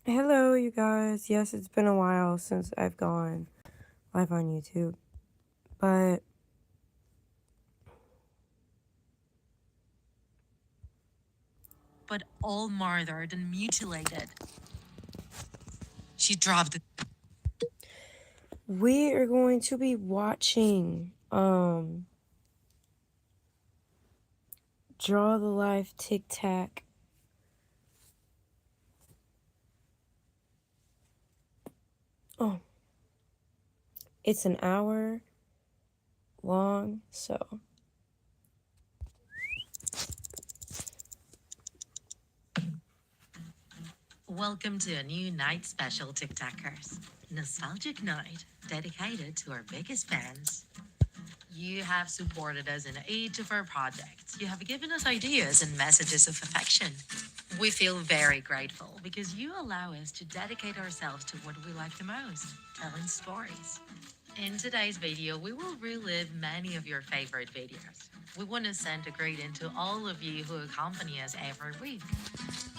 Hello, you guys. Yes, it's been a while since I've gone live on YouTube, but all murdered and mutilated. She dropped the we are going to be watching Draw the Life Tic Tac. Oh, it's an hour long, so Welcome to a new night special, TikTokers. Nostalgic night dedicated to our biggest fans. You have supported us in each of our projects. You have given us ideas and messages of affection. We feel very grateful because you allow us to dedicate ourselves to what we like the most, telling stories. In today's video, we will relive many of your favorite videos. We want to send a greeting to all of you who accompany us every week.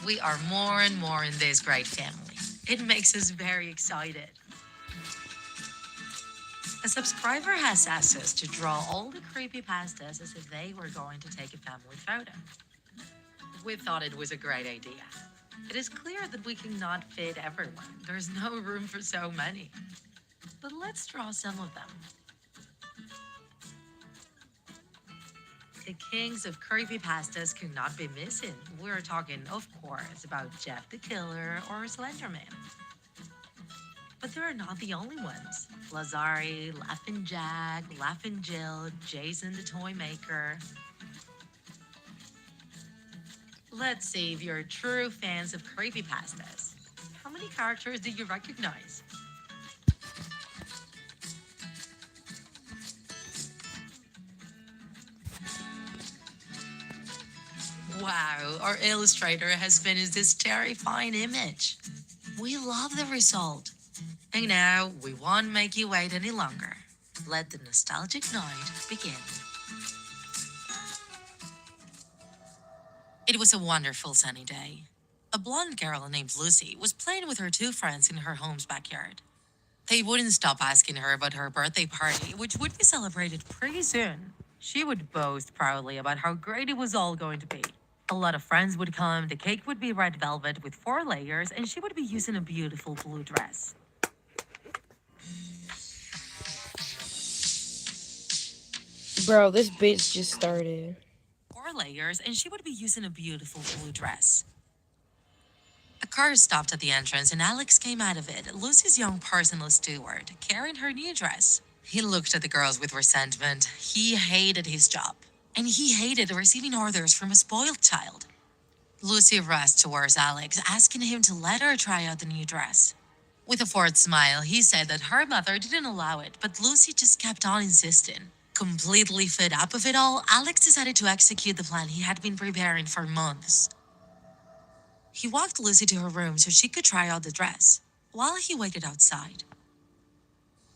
We are more and more in this great family. It makes us very excited. A subscriber has asked us to draw all the creepypastas as if they were going to take a family photo. We thought it was a great idea. It is clear that we cannot fit everyone. There's no room for so many. But let's draw some of them. The kings of creepypastas could not be missing. We're talking, of course, about Jeff the Killer or Slenderman. But they're not the only ones. Lazari, Laughing Jack, Laughing Jill, Jason the Toy Maker. Let's see if you're true fans of creepypastas. How many characters do you recognize? Wow, our illustrator has finished this terrifying image. We love the result. And now, we won't make you wait any longer. Let the nostalgic night begin. It was a wonderful sunny day. A blonde girl named Lucy was playing with her two friends in her home's backyard. They wouldn't stop asking her about her birthday party, which would be celebrated pretty soon. She would boast proudly about how great it was all going to be. A lot of friends would come, the cake would be red velvet with 4 layers, and she would be using a beautiful blue dress. bro, this bitch just started. 4 layers, and she would be using a beautiful blue dress. A car stopped at the entrance, and Alex came out of it, Lucy's young personal steward, carrying her new dress. He looked at the girls with resentment. He hated his job, and he hated receiving orders from a spoiled child. Lucy rushed towards Alex, asking him to let her try out the new dress. With a forced smile, he said that her mother didn't allow it, but Lucy just kept on insisting. Completely fed up of it all, Alex decided to execute the plan he had been preparing for months. He walked Lucy to her room so she could try out the dress, while he waited outside.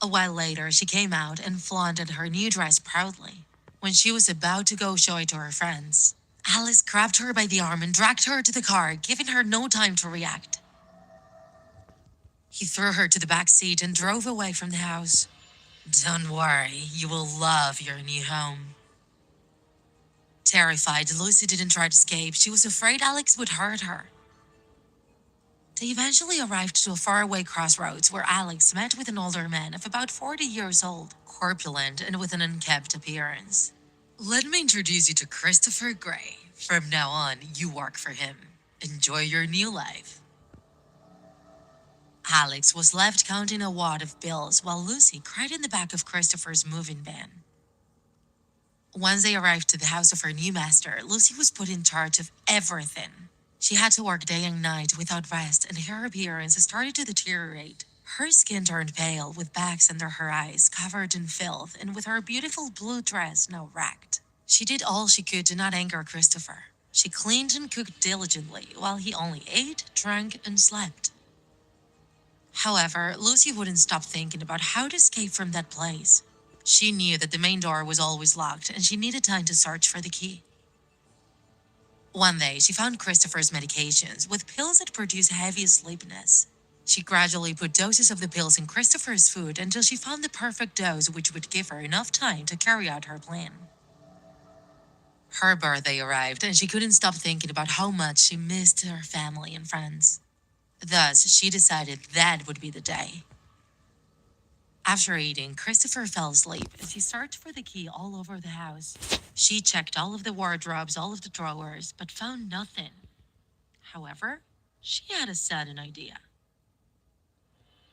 A while later, she came out and flaunted her new dress proudly. When she was about to go show it to her friends, Alice grabbed her by the arm and dragged her to the car, giving her no time to react. He threw her to the back seat and drove away from the house. Don't worry, you will love your new home. Terrified, Lucy didn't try to escape. She was afraid Alex would hurt her. They eventually arrived to a faraway crossroads where Alex met with an older man of about 40 years old, corpulent and with an unkempt appearance. Let me introduce you to Christopher Gray. From now on, you work for him. Enjoy your new life. Alex was left counting a wad of bills while Lucy cried in the back of Christopher's moving van. Once they arrived to the house of her new master, Lucy was put in charge of everything. She had to work day and night without rest, and her appearance started to deteriorate. Her skin turned pale, with bags under her eyes, covered in filth, and with her beautiful blue dress now wrecked. She did all she could to not anger Christopher. She cleaned and cooked diligently, while he only ate, drank, and slept. However, Lucy wouldn't stop thinking about how to escape from that place. She knew that the main door was always locked, and she needed time to search for the key. One day, she found Christopher's medications with pills that produce heavy sleepiness. She gradually put doses of the pills in Christopher's food until she found the perfect dose which would give her enough time to carry out her plan. Her birthday arrived, and she couldn't stop thinking about how much she missed her family and friends. Thus, she decided that would be the day. After eating, Christopher fell asleep as he searched for the key all over the house. She checked all of the wardrobes, all of the drawers, but found nothing. However, she had a sudden idea.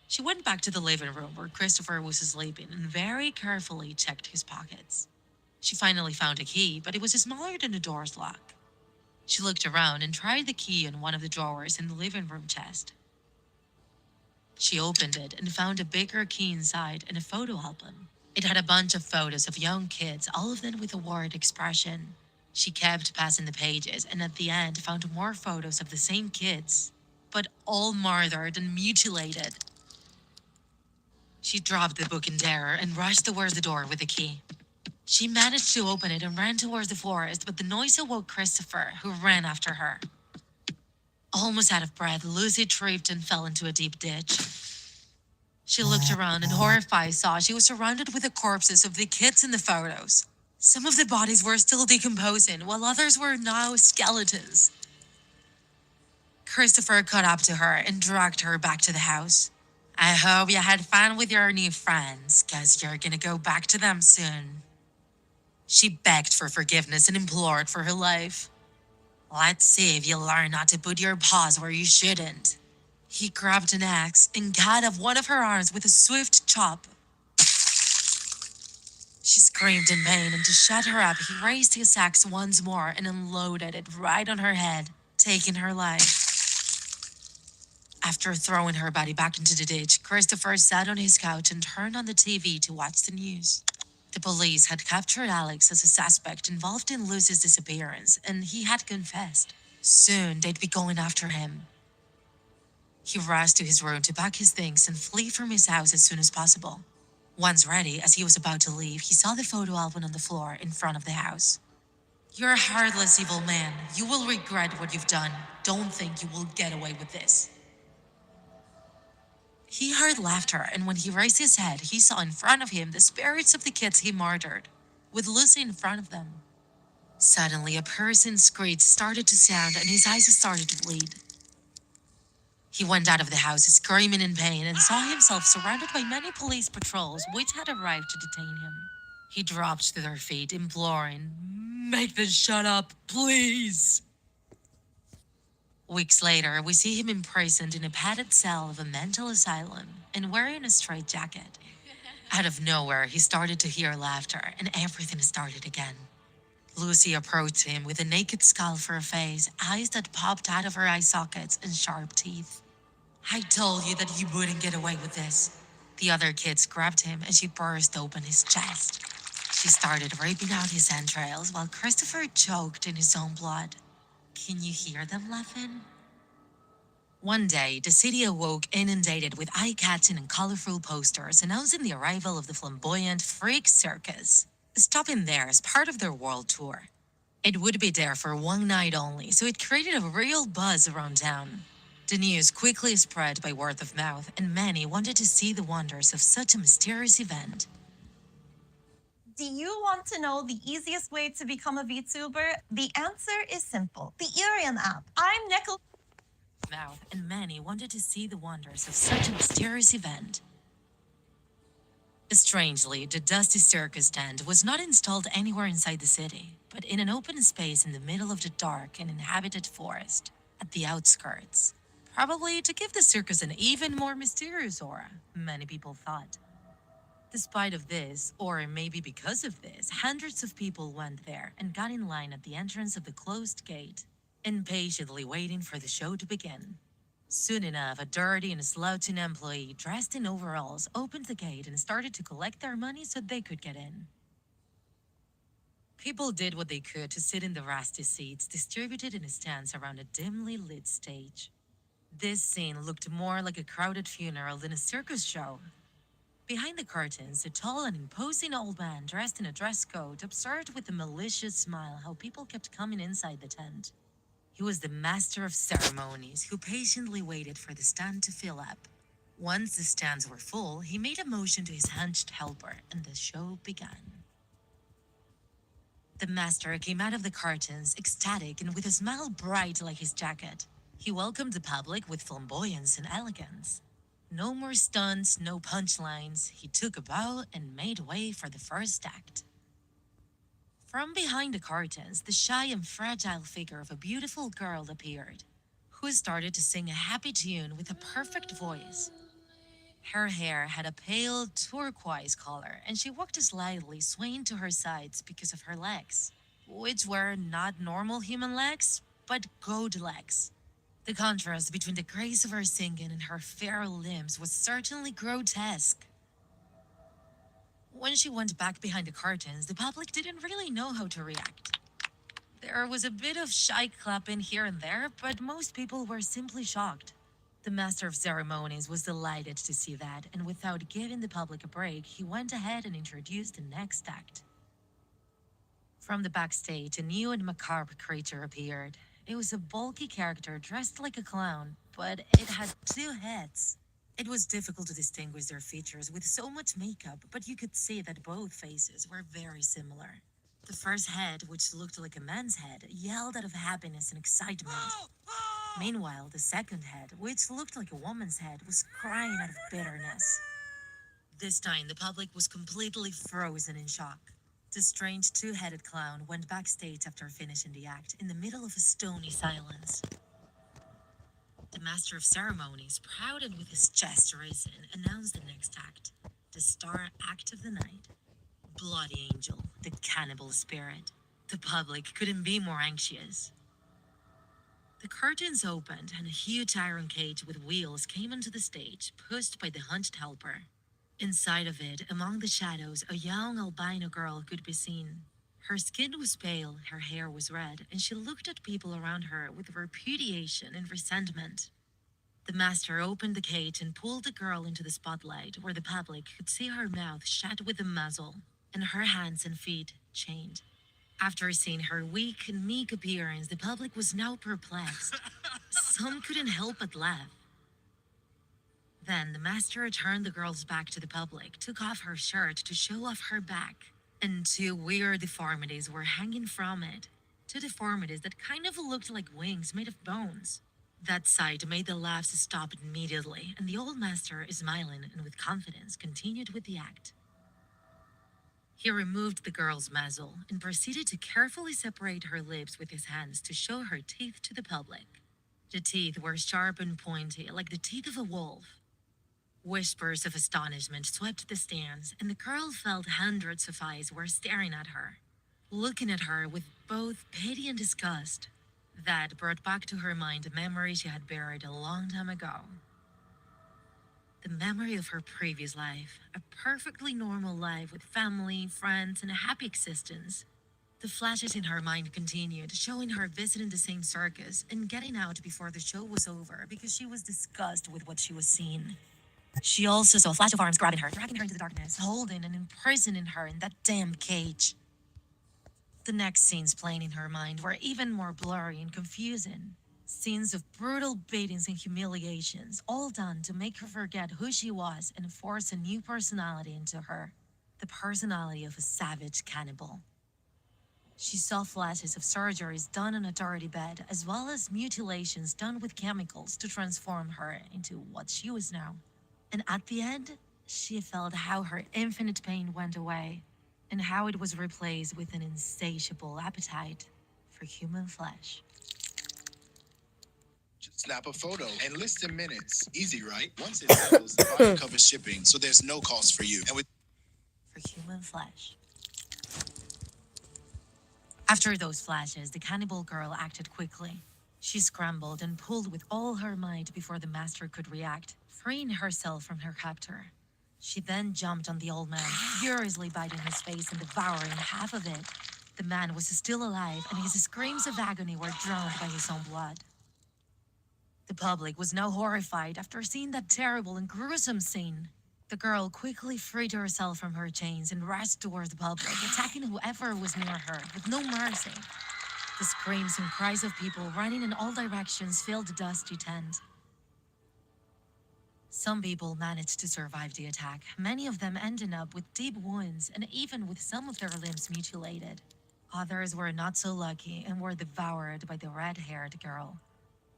She went back to the living room where Christopher was sleeping and very carefully checked his pockets. She finally found a key, but it was smaller than the door's lock. She looked around and tried the key in one of the drawers in the living room chest. She opened it and found a bigger key inside and a photo album. It had a bunch of photos of young kids, all of them with a worried expression. She kept passing the pages and at the end found more photos of the same kids, but all murdered and mutilated. She dropped the book in terror and rushed towards the door with the key. She managed to open it and ran towards the forest, but the noise awoke Christopher, who ran after her. Almost out of breath, Lucy tripped and fell into a deep ditch. She looked around and horrified saw she was surrounded with the corpses of the kids in the photos. Some of the bodies were still decomposing, while others were now skeletons. Christopher caught up to her and dragged her back to the house. I hope you had fun with your new friends, 'cause you're gonna go back to them soon. She begged for forgiveness and implored for her life. Let's see if you learn not to put your paws where you shouldn't. He grabbed an axe and cut off one of her arms with a swift chop. She screamed in pain, and to shut her up, he raised his axe once more and unloaded it right on her head, taking her life. After throwing her body back into the ditch, Christopher sat on his couch and turned on the TV to watch the news. The police had captured Alex as a suspect involved in Lucy's disappearance, and he had confessed. Soon, they'd be going after him. He rushed to his room to pack his things and flee from his house as soon as possible. Once ready, as he was about to leave, he saw the photo album on the floor in front of the house. You're a heartless, evil man. You will regret what you've done. Don't think you will get away with this. He heard laughter, and when he raised his head, he saw in front of him the spirits of the kids he murdered, with Lucy in front of them. Suddenly, a person's screech started to sound, and his eyes started to bleed. He went out of the house screaming in pain and saw himself surrounded by many police patrols which had arrived to detain him. He dropped to their feet, imploring, "Make them shut up, please!" Weeks later, we see him imprisoned in a padded cell of a mental asylum and wearing a straitjacket. Out of nowhere, he started to hear laughter, and everything started again. Lucy approached him with a naked skull for a face, eyes that popped out of her eye sockets, and sharp teeth. I told you that you wouldn't get away with this. The other kids grabbed him, and she burst open his chest. She started ripping out his entrails while Christopher choked in his own blood. Can you hear them laughing? One day, the city awoke inundated with eye-catching and colorful posters announcing the arrival of the flamboyant Freak Circus, stopping there as part of their world tour. It would be there for one night only, so it created a real buzz around town. The news quickly spread by word of mouth, and many wanted to see the wonders of such a mysterious event. Do you want to know the easiest way to become a VTuber? The answer is simple. The Irian app. I'm Nickel. Mouth, and many wanted to see the wonders of such a mysterious event. Strangely, the Dusty Circus tent was not installed anywhere inside the city, but in an open space in the middle of the dark and inhabited forest, at the outskirts. Probably to give the circus an even more mysterious aura, many people thought. Despite of this, or maybe because of this, hundreds of people went there and got in line at the entrance of the closed gate, impatiently waiting for the show to begin. Soon enough, a dirty and slouching employee dressed in overalls opened the gate and started to collect their money so they could get in. People did what they could to sit in the rusty seats distributed in stands around a dimly lit stage. This scene looked more like a crowded funeral than a circus show. Behind the curtains, a tall and imposing old man dressed in a dress coat observed with a malicious smile how people kept coming inside the tent. He was the master of ceremonies who patiently waited for the stand to fill up. Once the stands were full, he made a motion to his hunched helper, and the show began. The master came out of the curtains, ecstatic and with a smile bright like his jacket. He welcomed the public with flamboyance and elegance. No more stunts, no punchlines. He took a bow and made way for the first act. From behind the curtains, the shy and fragile figure of a beautiful girl appeared, who started to sing a happy tune with a perfect voice. Her hair had a pale turquoise color, and she walked slightly, swaying to her sides because of her legs, which were not normal human legs, but goat legs. The contrast between the grace of her singing and her fair limbs was certainly grotesque. When she went back behind the curtains, the public didn't really know how to react. There was a bit of shy clapping here and there, but most people were simply shocked. The master of ceremonies was delighted to see that, and without giving the public a break, he went ahead and introduced the next act. From the backstage, a new and macabre creature appeared. It was a bulky character dressed like a clown, but it had two heads. It was difficult to distinguish their features with so much makeup, but you could see that both faces were very similar. The first head, which looked like a man's head, yelled out of happiness and excitement. Meanwhile, the second head, which looked like a woman's head, was crying out of bitterness. This time, the public was completely frozen in shock. The strange two-headed clown went backstage after finishing the act in the middle of a stony silence. The master of ceremonies, proud and with his chest risen, announced the next act, the star act of the night. Bloody Angel, the cannibal spirit. The public couldn't be more anxious. The curtains opened and a huge iron cage with wheels came onto the stage, pushed by the hunched helper. Inside of it, among the shadows, a young albino girl could be seen. Her skin was pale, her hair was red, and she looked at people around her with repudiation and resentment. The master opened the cage and pulled the girl into the spotlight, where the public could see her mouth shut with a muzzle, and her hands and feet chained. After seeing her weak and meek appearance, the public was now perplexed. Some couldn't help but laugh. Then the master turned the girl's back to the public, took off her shirt to show off her back, and two weird deformities were hanging from it. Two deformities that kind of looked like wings made of bones. That sight made the laughs stop immediately, and the old master, smiling and with confidence, continued with the act. He removed the girl's muzzle and proceeded to carefully separate her lips with his hands to show her teeth to the public. The teeth were sharp and pointy, like the teeth of a wolf. Whispers of astonishment swept the stands, and the girl felt hundreds of eyes were staring at her, looking at her with both pity and disgust. That brought back to her mind a memory she had buried a long time ago. The memory of her previous life, a perfectly normal life with family, friends, and a happy existence. The flashes in her mind continued, showing her visiting the same circus and getting out before the show was over because she was disgusted with what she was seeing. She also saw a flash of arms grabbing her, dragging her into the darkness, holding and imprisoning her in that damn cage. The next scenes playing in her mind were even more blurry and confusing. Scenes of brutal beatings and humiliations, all done to make her forget who she was and force a new personality into her. The personality of a savage cannibal. She saw flashes of surgeries done on a dirty bed, as well as mutilations done with chemicals to transform her into what she was now. And at the end, she felt how her infinite pain went away, and how it was replaced with an insatiable appetite for human flesh. Just snap a photo and list in minutes. Easy, right? Once it sells, the buyer covers shipping, so there's no cost for you. And with For human flesh. After those flashes, the cannibal girl acted quickly. She scrambled and pulled with all her might before the master could react, freeing herself from her captor. She then jumped on the old man, furiously biting his face and devouring half of it. The man was still alive, and his screams of agony were drowned by his own blood. The public was now horrified after seeing that terrible and gruesome scene. The girl quickly freed herself from her chains and rushed towards the public, attacking whoever was near her with no mercy. The screams and cries of people running in all directions filled the dusty tent. Some people managed to survive the attack, many of them ending up with deep wounds and even with some of their limbs mutilated. Others were not so lucky and were devoured by the red-haired girl.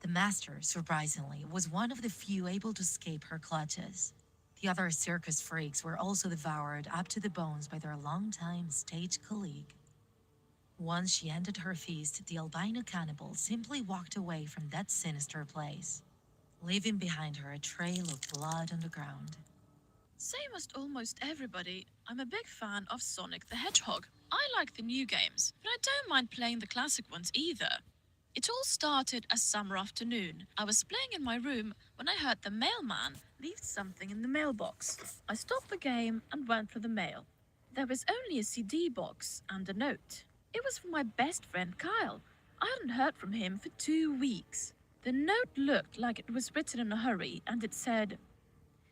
The master, surprisingly, was one of the few able to escape her clutches. The other circus freaks were also devoured up to the bones by their longtime stage colleague. Once she ended her feast, the albino cannibal simply walked away from that sinister place, leaving behind her a trail of blood on the ground. Same as almost everybody, I'm a big fan of Sonic the Hedgehog. I like the new games, but I don't mind playing the classic ones either. It all started a summer afternoon. I was playing in my room when I heard the mailman leave something in the mailbox. I stopped the game and went for the mail. There was only a CD box and a note. It was from my best friend Kyle. I hadn't heard from him for 2 weeks. The note looked like it was written in a hurry, and it said,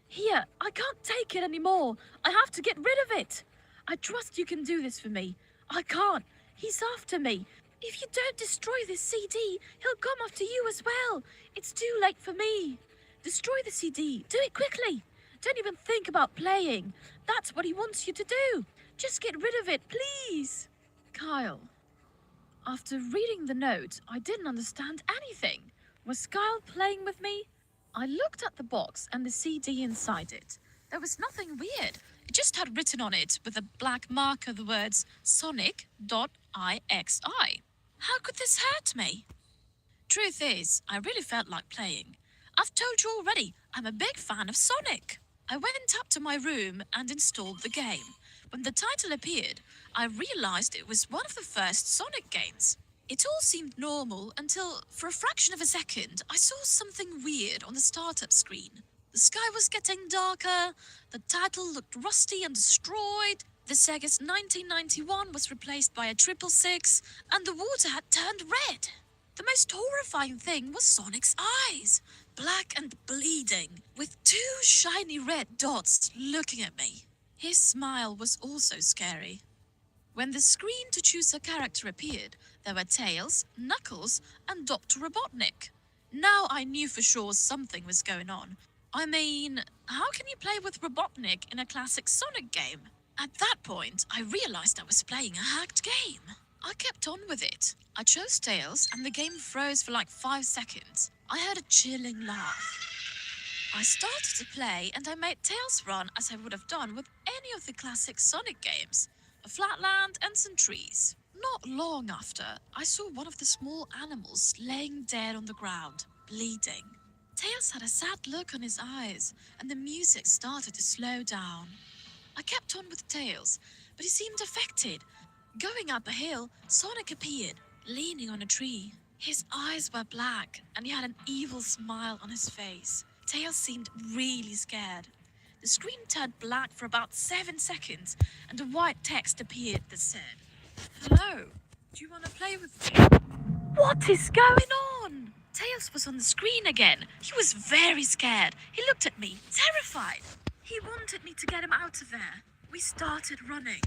"Here, I can't take it anymore. I have to get rid of it. I trust you can do this for me. I can't. He's after me. If you don't destroy this CD, he'll come after you as well. It's too late for me. Destroy the CD. Do it quickly. Don't even think about playing. That's what he wants you to do. Just get rid of it, please." Kyle. After reading the note, I didn't understand anything. Was Kyle playing with me? I looked at the box and the CD inside it. There was nothing weird. It just had written on it with a black marker the words Sonic.ixi. How could this hurt me? Truth is, I really felt like playing. I've told you already, I'm a big fan of Sonic. I went up to my room and installed the game. When the title appeared, I realized it was one of the first Sonic games. It all seemed normal until, for a fraction of a second, I saw something weird on the startup screen. The sky was getting darker, the title looked rusty and destroyed, the Sega's 1991 was replaced by a 666, and the water had turned red. The most horrifying thing was Sonic's eyes, black and bleeding, with 2 shiny red dots looking at me. His smile was also scary. When the screen to choose a character appeared, there were Tails, Knuckles, and Dr. Robotnik. Now I knew for sure something was going on. I mean, how can you play with Robotnik in a classic Sonic game? At that point, I realized I was playing a hacked game. I kept on with it. I chose Tails, and the game froze for like 5 seconds. I heard a chilling laugh. I started to play, and I made Tails run as I would have done with any of the classic Sonic games. A flat land and some trees. Not long after, I saw one of the small animals laying dead on the ground, bleeding. Tails had a sad look on his eyes, and the music started to slow down. I kept on with Tails, but he seemed affected. Going up a hill, Sonic appeared, leaning on a tree. His eyes were black, and he had an evil smile on his face. Tails seemed really scared. The screen turned black for about 7 seconds, and a white text appeared that said, "Hello, do you want to play with me?" What is going on? Tails was on the screen again. He was very scared. He looked at me, terrified. He wanted me to get him out of there. We started running.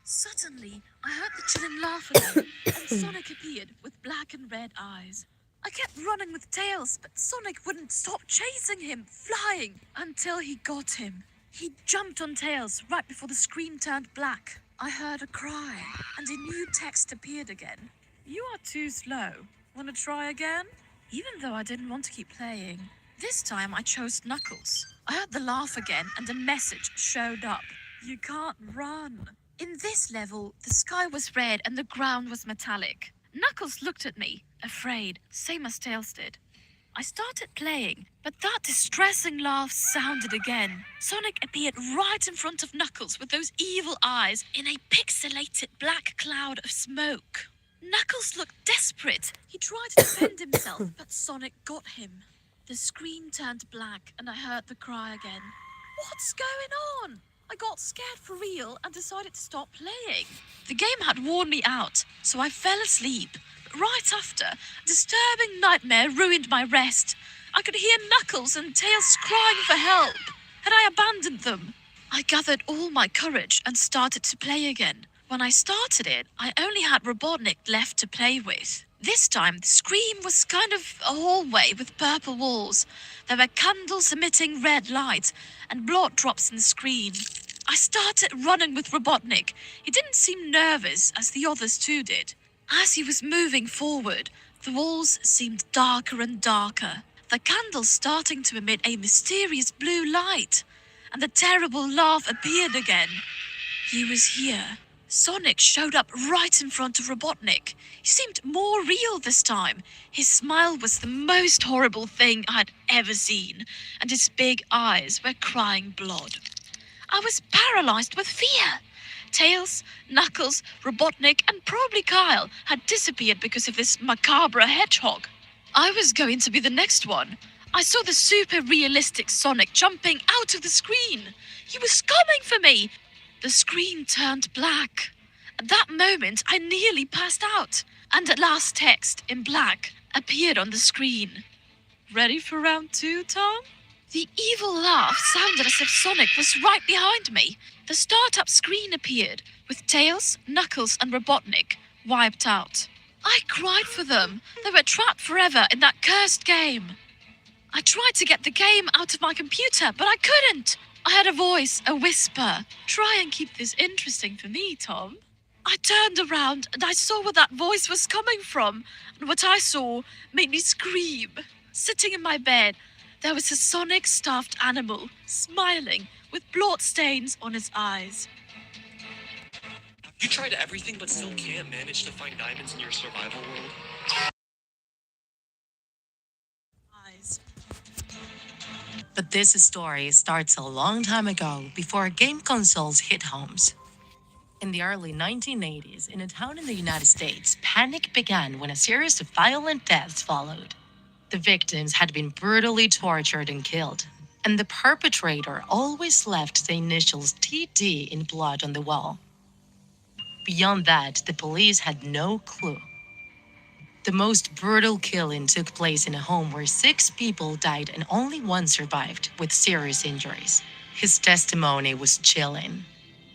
Suddenly, I heard the chilling laugh again, and Sonic appeared with black and red eyes. I kept running with Tails, but Sonic wouldn't stop chasing him, flying, until he got him. He jumped on Tails right before the screen turned black. I heard a cry, and a new text appeared again. "You are too slow. Want to try again?" Even though I didn't want to keep playing, this time I chose Knuckles. I heard the laugh again, and a message showed up. "You can't run." In this level, the sky was red and the ground was metallic. Knuckles looked at me, afraid, same as Tails did. I started playing, but that distressing laugh sounded again. Sonic appeared right in front of Knuckles with those evil eyes in a pixelated black cloud of smoke. Knuckles looked desperate. He tried to defend himself, but Sonic got him. The screen turned black and I heard the cry again. What's going on? I got scared for real and decided to stop playing. The game had worn me out, so I fell asleep. But right after, a disturbing nightmare ruined my rest. I could hear Knuckles and Tails crying for help. Had I abandoned them? I gathered all my courage and started to play again. When I started it, I only had Robotnik left to play with. This time, the screen was kind of a hallway with purple walls. There were candles emitting red light and blood drops in the screen. I started running with Robotnik. He didn't seem nervous, as the others too did. As he was moving forward, the walls seemed darker and darker, the candles starting to emit a mysterious blue light, and the terrible laugh appeared again. He was here. Sonic showed up right in front of Robotnik. He seemed more real this time. His smile was the most horrible thing I'd ever seen, and his big eyes were crying blood. I was paralyzed with fear. Tails, Knuckles, Robotnik, and probably Kyle had disappeared because of this macabre hedgehog. I was going to be the next one. I saw the super realistic Sonic jumping out of the screen. He was coming for me. The screen turned black. At that moment, I nearly passed out, and at last text in black appeared on the screen. Ready for round 2, Tom? The evil laugh sounded as if Sonic was right behind me. The startup screen appeared, with Tails, Knuckles, and Robotnik wiped out. I cried for them. They were trapped forever in that cursed game. I tried to get the game out of my computer, but I couldn't. I had a voice, a whisper. Try and keep this interesting for me, Tom. I turned around and I saw where that voice was coming from, and what I saw made me scream. Sitting in my bed, there was a Sonic stuffed animal, smiling, with blood stains on his eyes. You tried everything but still can't manage to find diamonds in your survival world? But this story starts a long time ago, before game consoles hit homes. In the early 1980s, in a town in the United States, panic began when a series of violent deaths followed. The victims had been brutally tortured and killed, and the perpetrator always left the initials TD in blood on the wall. Beyond that, the police had no clue. The most brutal killing took place in a home where 6 people died and only 1 survived with serious injuries. His testimony was chilling.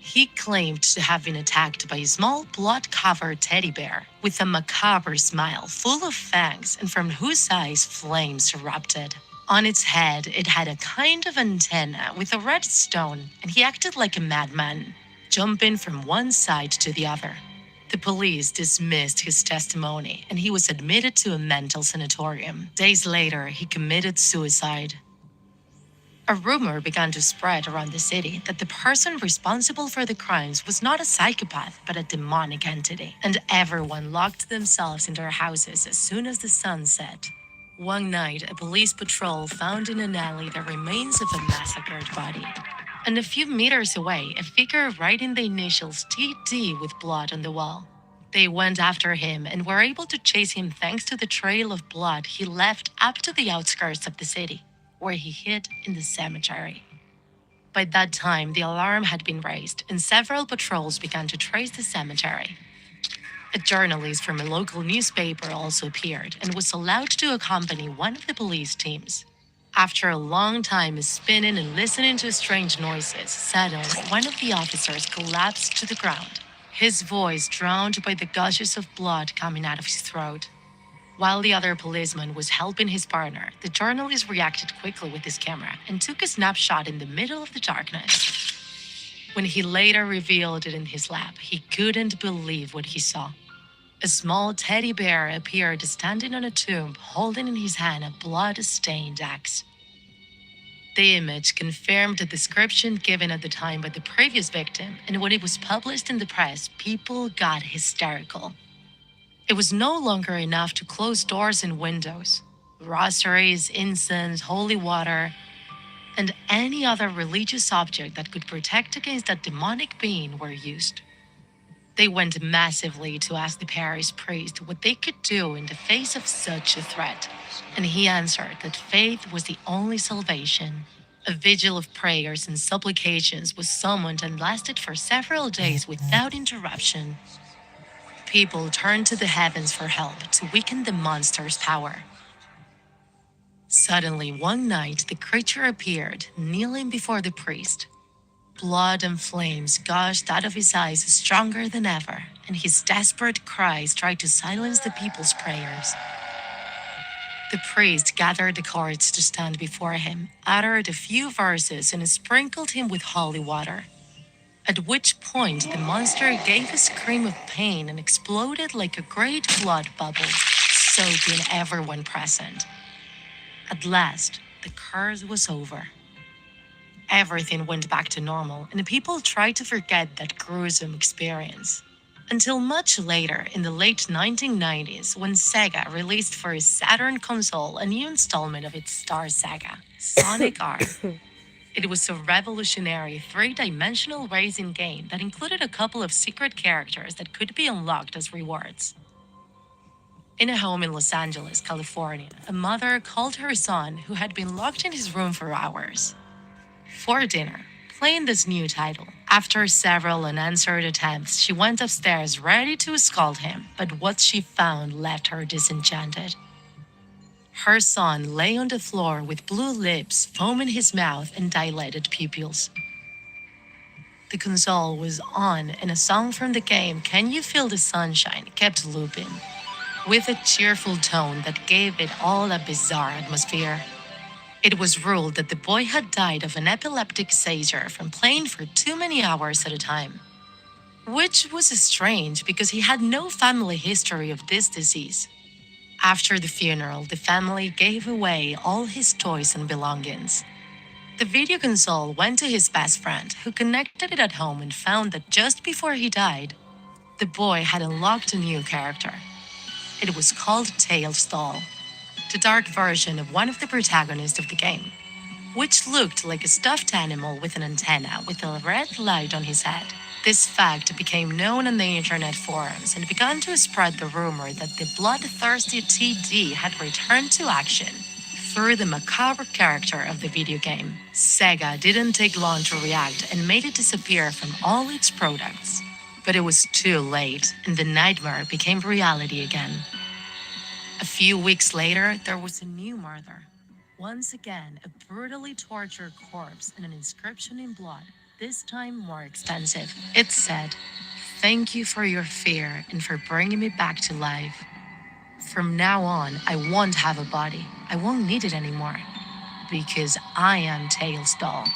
He claimed to have been attacked by a small blood-covered teddy bear with a macabre smile full of fangs and from whose eyes flames erupted. On its head, it had a kind of antenna with a red stone, and he acted like a madman, jumping from one side to the other. The police dismissed his testimony, and he was admitted to a mental sanatorium. Days later, he committed suicide. A rumor began to spread around the city that the person responsible for the crimes was not a psychopath, but a demonic entity, and everyone locked themselves in their houses as soon as the sun set. One night, a police patrol found in an alley the remains of a massacred body. And a few meters away, a figure writing the initials TD with blood on the wall. They went after him and were able to chase him thanks to the trail of blood he left up to the outskirts of the city, where he hid in the cemetery. By that time, the alarm had been raised, and several patrols began to trace the cemetery. A journalist from a local newspaper also appeared and was allowed to accompany one of the police teams. After a long time of spinning and listening to strange noises, suddenly one of the officers collapsed to the ground, his voice drowned by the gushes of blood coming out of his throat. While the other policeman was helping his partner, the journalist reacted quickly with his camera and took a snapshot in the middle of the darkness. When he later revealed it in his lap, he couldn't believe what he saw. A small teddy bear appeared standing on a tomb, holding in his hand a blood-stained axe. The image confirmed the description given at the time by the previous victim, and when it was published in the press, people got hysterical. It was no longer enough to close doors and windows. Rosaries, incense, holy water, and any other religious object that could protect against that demonic being were used. They went massively to ask the parish priest what they could do in the face of such a threat, and he answered that faith was the only salvation. A vigil of prayers and supplications was summoned and lasted for several days without interruption. People turned to the heavens for help to weaken the monster's power. Suddenly, one night, the creature appeared, kneeling before the priest. Blood and flames gushed out of his eyes stronger than ever, and his desperate cries tried to silence the people's prayers. The priest gathered the courts to stand before him, uttered a few verses, and sprinkled him with holy water. At which point the monster gave a scream of pain and exploded like a great blood bubble, soaking everyone present. At last, the curse was over. Everything went back to normal, and people tried to forget that gruesome experience. Until much later, in the late 1990s, when Sega released for its Saturn console a new installment of its star saga, Sonic R. It was a revolutionary three-dimensional racing game that included a couple of secret characters that could be unlocked as rewards. In a home in Los Angeles, California, a mother called her son, who had been locked in his room for hours, for dinner, playing this new title. After several unanswered attempts, she went upstairs ready to scold him, but what she found left her disenchanted. Her son lay on the floor with blue lips, foam in his mouth, and dilated pupils. The console was on, and a song from the game, Can You Feel the Sunshine, kept looping, with a cheerful tone that gave it all a bizarre atmosphere. It was ruled that the boy had died of an epileptic seizure from playing for too many hours at a time, which was strange because he had no family history of this disease. After the funeral, the family gave away all his toys and belongings. The video console went to his best friend, who connected it at home and found that just before he died, the boy had unlocked a new character. It was called Tails Doll, the dark version of one of the protagonists of the game, which looked like a stuffed animal with an antenna with a red light on his head. This fact became known on the internet forums and began to spread the rumor that the bloodthirsty TD had returned to action through the macabre character of the video game. Sega didn't take long to react and made it disappear from all its products. But it was too late, and the nightmare became reality again. A few weeks later, there was a new murder. Once again, a brutally tortured corpse and an inscription in blood, this time more expensive. It said, "Thank you for your fear and for bringing me back to life. From now on, I won't have a body. I won't need it anymore. Because I am Tails Doll."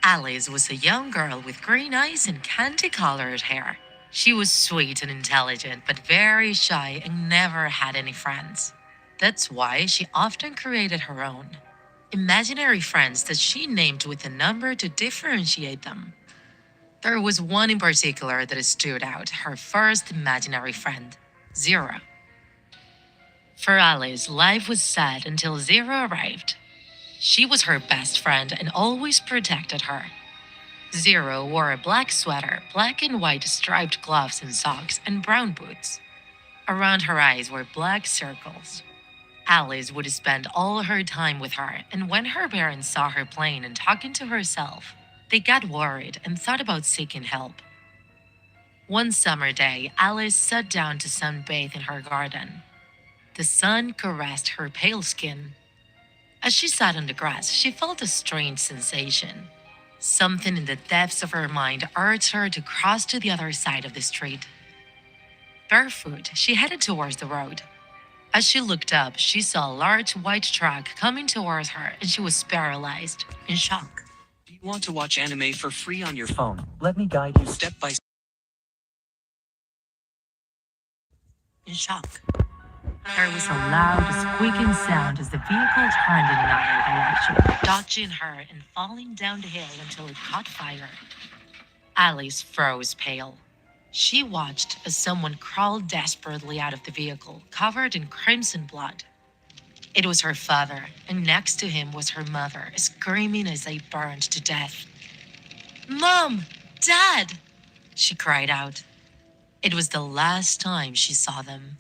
Alice was a young girl with green eyes and candy-colored hair. She was sweet and intelligent, but very shy and never had any friends. That's why she often created her own imaginary friends that she named with a number to differentiate them. There was one in particular that stood out, her first imaginary friend, Zero. For Alice, life was sad until Zero arrived. She was her best friend and always protected her. Zero wore a black sweater, black and white striped gloves and socks, and brown boots. Around her eyes were black circles. Alice would spend all her time with her, and when her parents saw her playing and talking to herself, they got worried and thought about seeking help. One summer day, Alice sat down to sunbathe in her garden. The sun caressed her pale skin. As she sat on the grass, she felt a strange sensation. Something in the depths of her mind urged her to cross to the other side of the street. Barefoot, she headed towards the road. As she looked up, she saw a large white truck coming towards her, and she was paralyzed, in shock. Do you want to watch anime for free on your phone? Let me guide you step by step. In shock. There was a loud, squeaking sound as the vehicle turned in another direction, dodging her and falling down the hill until it caught fire. Alice froze pale. She watched as someone crawled desperately out of the vehicle, covered in crimson blood. It was her father, and next to him was her mother, screaming as they burned to death. "Mom! Dad!" she cried out. It was the last time she saw them.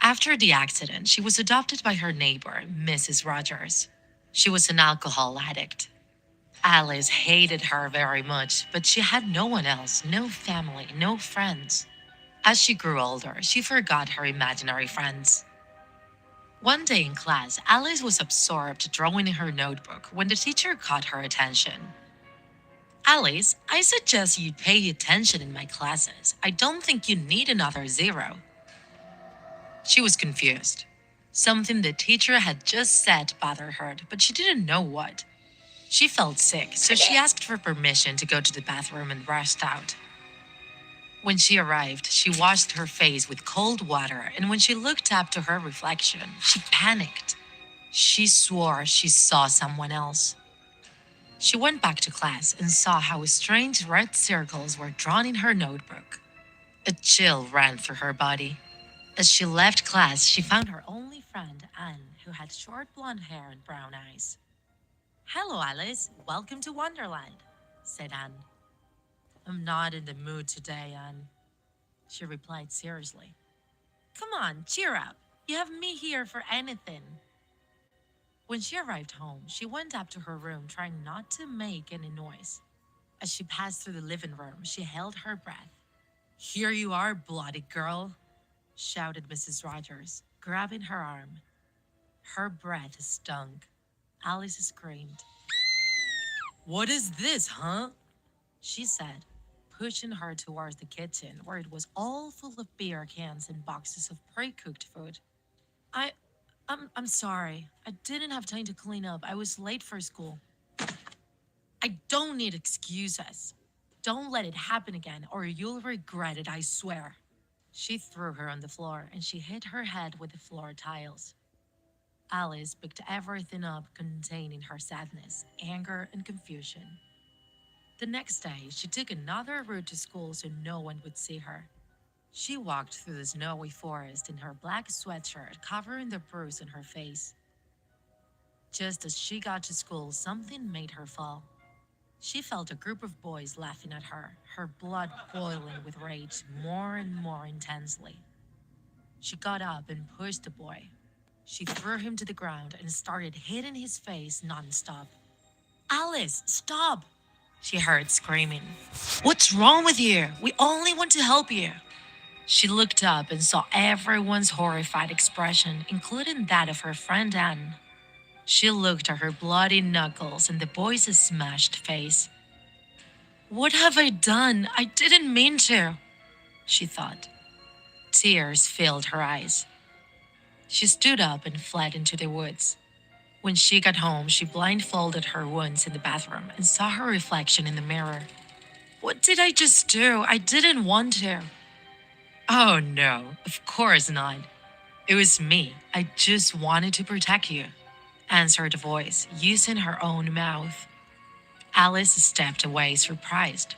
After the accident, she was adopted by her neighbor, Mrs. Rogers. She was an alcohol addict. Alice hated her very much, but she had no one else, no family, no friends. As she grew older, she forgot her imaginary friends. One day in class, Alice was absorbed drawing in her notebook when the teacher caught her attention. Alice, I suggest you pay attention in my classes. I don't think you need another zero. She was confused. Something the teacher had just said bothered her, but she didn't know what. She felt sick, so she asked for permission to go to the bathroom and rest out. When she arrived, she washed her face with cold water, and when she looked up to her reflection, she panicked. She swore she saw someone else. She went back to class and saw how strange red circles were drawn in her notebook. A chill ran through her body. As she left class, she found her only friend, Anne, who had short blonde hair and brown eyes. "Hello, Alice. Welcome to Wonderland," said Anne. "I'm not in the mood today, Anne," she replied seriously. "Come on, cheer up. You have me here for anything." When she arrived home, she went up to her room trying not to make any noise. As she passed through the living room, she held her breath. "Here you are, bloody girl," shouted Mrs. Rogers, grabbing her arm. Her breath stunk. Alice screamed. "What is this, huh?" she said, pushing her towards the kitchen where it was all full of beer cans and boxes of pre-cooked food. I'm sorry. I didn't have time to clean up. I was late for school." "I don't need excuses. Don't let it happen again or you'll regret it, I swear." She threw her on the floor and she hit her head with the floor tiles. Alice picked everything up containing her sadness, anger, and confusion. The next day, she took another route to school so no one would see her. She walked through the snowy forest in her black sweatshirt, covering the bruise on her face. Just as she got to school, something made her fall. She felt a group of boys laughing at her, her blood boiling with rage more and more intensely. She got up and pushed the boy. She threw him to the ground and started hitting his face nonstop. "Alice, stop!" she heard screaming. "What's wrong with you? We only want to help you." She looked up and saw everyone's horrified expression, including that of her friend Anne. She looked at her bloody knuckles and the boy's smashed face. "What have I done? I didn't mean to," she thought. Tears filled her eyes. She stood up and fled into the woods. When she got home, she blindfolded her wounds in the bathroom and saw her reflection in the mirror. "What did I just do? I didn't want to." "Oh no, of course not. It was me. I just wanted to protect you," answered the voice, using her own mouth. Alice stepped away, surprised.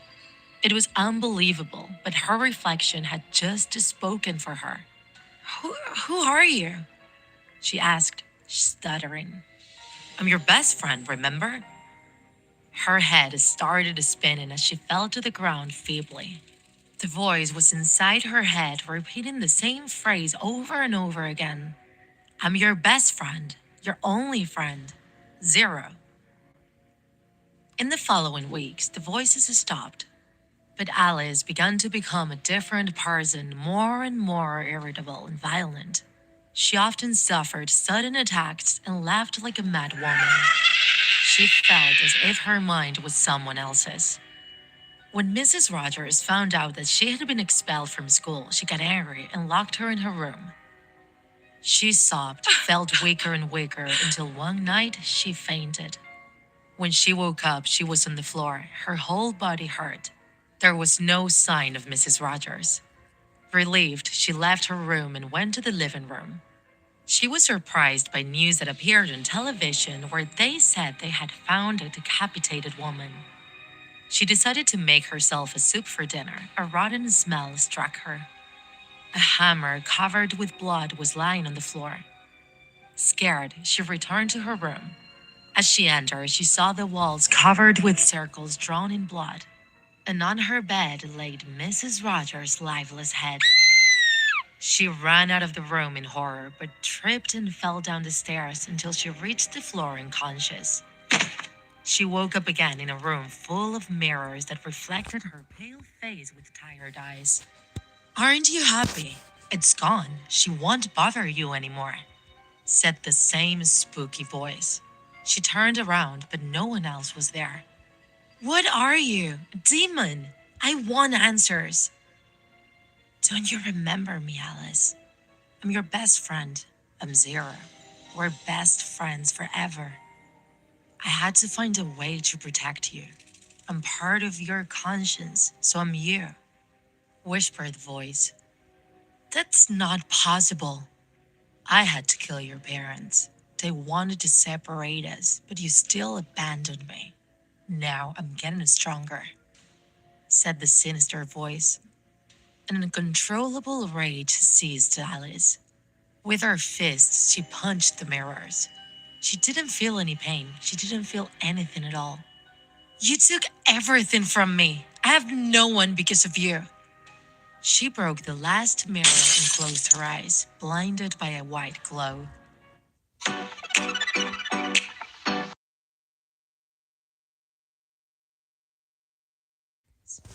It was unbelievable, but her reflection had just spoken for her. Who are you?" she asked, stuttering. "I'm your best friend, remember?" Her head started spinning as she fell to the ground feebly. The voice was inside her head, repeating the same phrase over and over again. "I'm your best friend, your only friend, zero." In the following weeks, the voices stopped, but Alice began to become a different person, more and more irritable and violent. She often suffered sudden attacks and laughed like a mad woman. She felt as if her mind was someone else's. When Mrs. Rogers found out that she had been expelled from school, she got angry and locked her in her room. She sobbed, felt weaker and weaker until one night she fainted. When she woke up, she was on the floor. Her whole body hurt. There was no sign of Mrs. Rogers. Relieved, she left her room and went to the living room. She was surprised by news that appeared on television where they said they had found a decapitated woman. She decided to make herself a soup for dinner. A rotten smell struck her. A hammer covered with blood was lying on the floor. Scared, she returned to her room. As she entered, she saw the walls covered with circles drawn in blood. And on her bed laid Mrs. Rogers' lifeless head. She ran out of the room in horror, but tripped and fell down the stairs until she reached the floor unconscious. She woke up again in a room full of mirrors that reflected her pale face with tired eyes. "Aren't you happy? It's gone. She won't bother you anymore," said the same spooky voice. She turned around, but no one else was there. What are you? Demon! I want answers. Don't you remember me, Alice? I'm your best friend. I'm Zero. We're best friends forever. I had to find a way to protect you. I'm part of your conscience, so I'm you. Whispered the voice. That's not possible. I had to kill your parents. They wanted to separate us, but you still abandoned me. Now I'm getting stronger, said the sinister voice. An uncontrollable rage seized Alice. With her fists, she punched the mirrors. She didn't feel any pain. She didn't feel anything at all. You took everything from me. I have no one because of you. She broke the last mirror and closed her eyes, blinded by a white glow.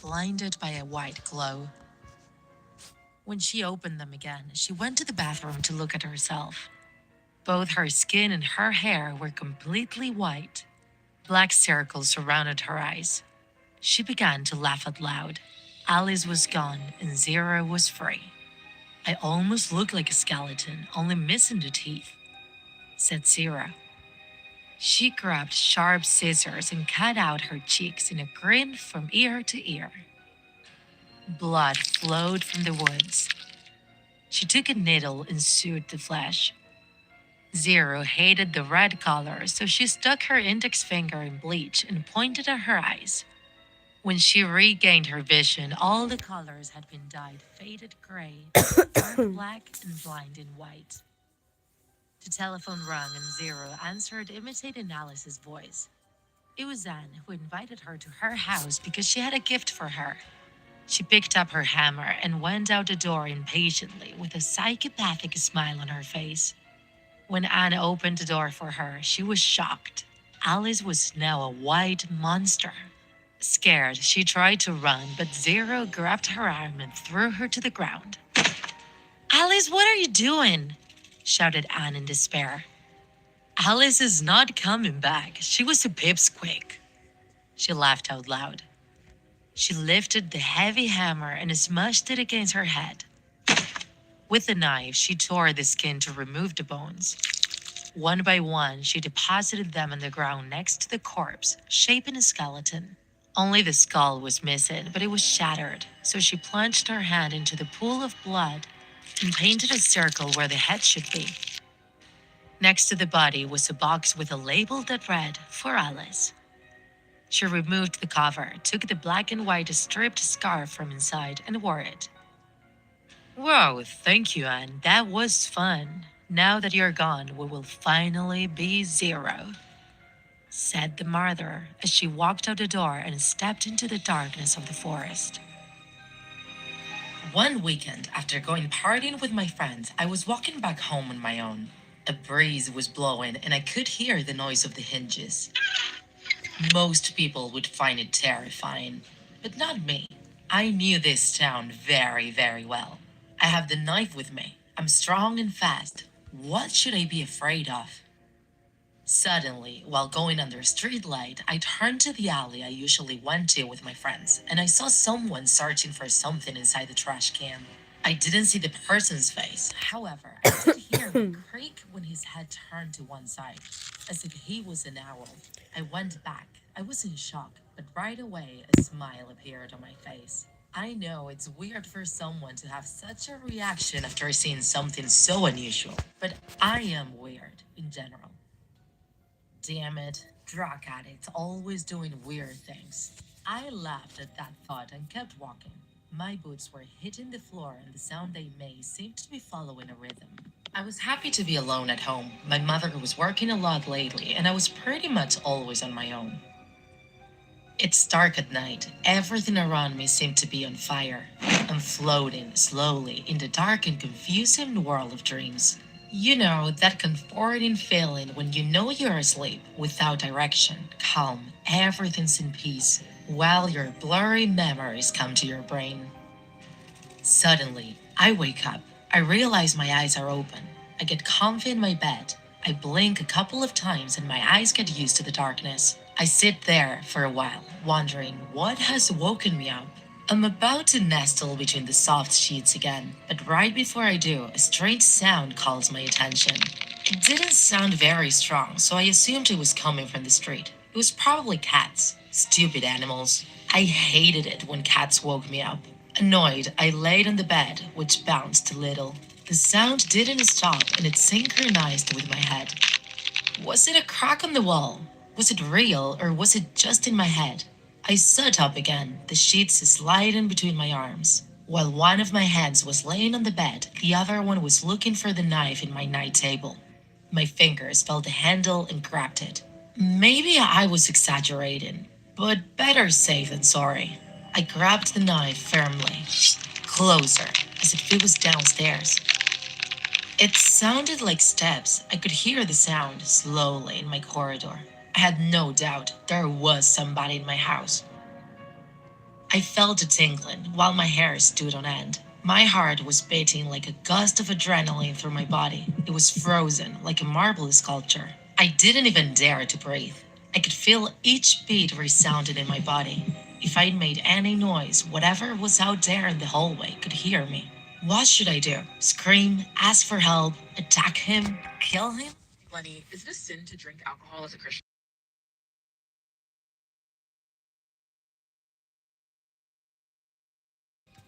Blinded by a white glow. When she opened them again, she went to the bathroom to look at herself. Both her skin and her hair were completely white. Black circles surrounded her eyes. She began to laugh out loud. Alice was gone and Zero was free. I almost looked like a skeleton, only missing the teeth, said Zero. She grabbed sharp scissors and cut out her cheeks in a grin from ear to ear. Blood flowed from the wounds. She took a needle and sewed the flesh. Zero hated the red color, so she stuck her index finger in bleach and pointed at her eyes. When she regained her vision, all the colors had been dyed faded gray, dark black, and blinding white. The telephone rang and Zero answered, imitating Alice's voice. It was Anne who invited her to her house because she had a gift for her. She picked up her hammer and went out the door impatiently with a psychopathic smile on her face. When Anne opened the door for her, she was shocked. Alice was now a white monster. Scared, she tried to run, but Zero grabbed her arm and threw her to the ground. Alice, what are you doing? Shouted Anne in despair. Alice is not coming back. She was a pipsqueak. She laughed out loud. She lifted the heavy hammer and smashed it against her head. With the knife, she tore the skin to remove the bones. One by one, she deposited them on the ground next to the corpse, shaping a skeleton. Only the skull was missing, but it was shattered, so she plunged her hand into the pool of blood and painted a circle where the head should be. Next to the body was a box with a label that read, "For Alice." She removed the cover, took the black and white stripped scarf from inside, and wore it. Whoa, thank you, Anne. That was fun. Now that you're gone, we will finally be Zero, said the murderer as she walked out the door and stepped into the darkness of the forest. One weekend, after going partying with my friends, I was walking back home on my own. A breeze was blowing and I could hear the noise of the hinges. Most people would find it terrifying, but not me. I knew this town very, very well. I have the knife with me. I'm strong and fast. What should I be afraid of? Suddenly, while going under a street light, I turned to the alley I usually went to with my friends, and I saw someone searching for something inside the trash can. I didn't see the person's face. However, I did hear him creak when his head turned to one side, as if he was an owl. I went back. I was in shock, but right away a smile appeared on my face. I know it's weird for someone to have such a reaction after seeing something so unusual, but I am weird in general. Damn it, drug addicts always doing weird things. I laughed at that thought and kept walking. My boots were hitting the floor and the sound they made seemed to be following a rhythm. I was happy to be alone at home. My mother was working a lot lately and I was pretty much always on my own. It's dark at night. Everything around me seemed to be on fire. I'm floating slowly in the dark and confusing world of dreams. You know, that comforting feeling when you know you're asleep, without direction, calm, everything's in peace, while your blurry memories come to your brain. Suddenly, I wake up. I realize my eyes are open. I get comfy in my bed. I blink a couple of times and my eyes get used to the darkness. I sit there for a while, wondering what has woken me up. I'm about to nestle between the soft sheets again, but right before I do, a strange sound calls my attention. It didn't sound very strong, so I assumed it was coming from the street. It was probably cats. Stupid animals. I hated it when cats woke me up. Annoyed, I laid on the bed, which bounced a little. The sound didn't stop and it synchronized with my head. Was it a crack on the wall? Was it real or was it just in my head? I sat up again, the sheets sliding between my arms. While one of my hands was laying on the bed, the other one was looking for the knife in my night table. My fingers felt the handle and grabbed it. Maybe I was exaggerating, but better safe than sorry. I grabbed the knife firmly, closer, as if it was downstairs. It sounded like steps. I could hear the sound slowly in my corridor. I had no doubt there was somebody in my house. I felt a tingling while my hair stood on end. My heart was beating like a gust of adrenaline through my body. It was frozen like a marble sculpture. I didn't even dare to breathe. I could feel each beat resounding in my body. If I'd made any noise, whatever was out there in the hallway could hear me. What should I do? Scream, ask for help, attack him, kill him? Lenny, is it a sin to drink alcohol as a Christian?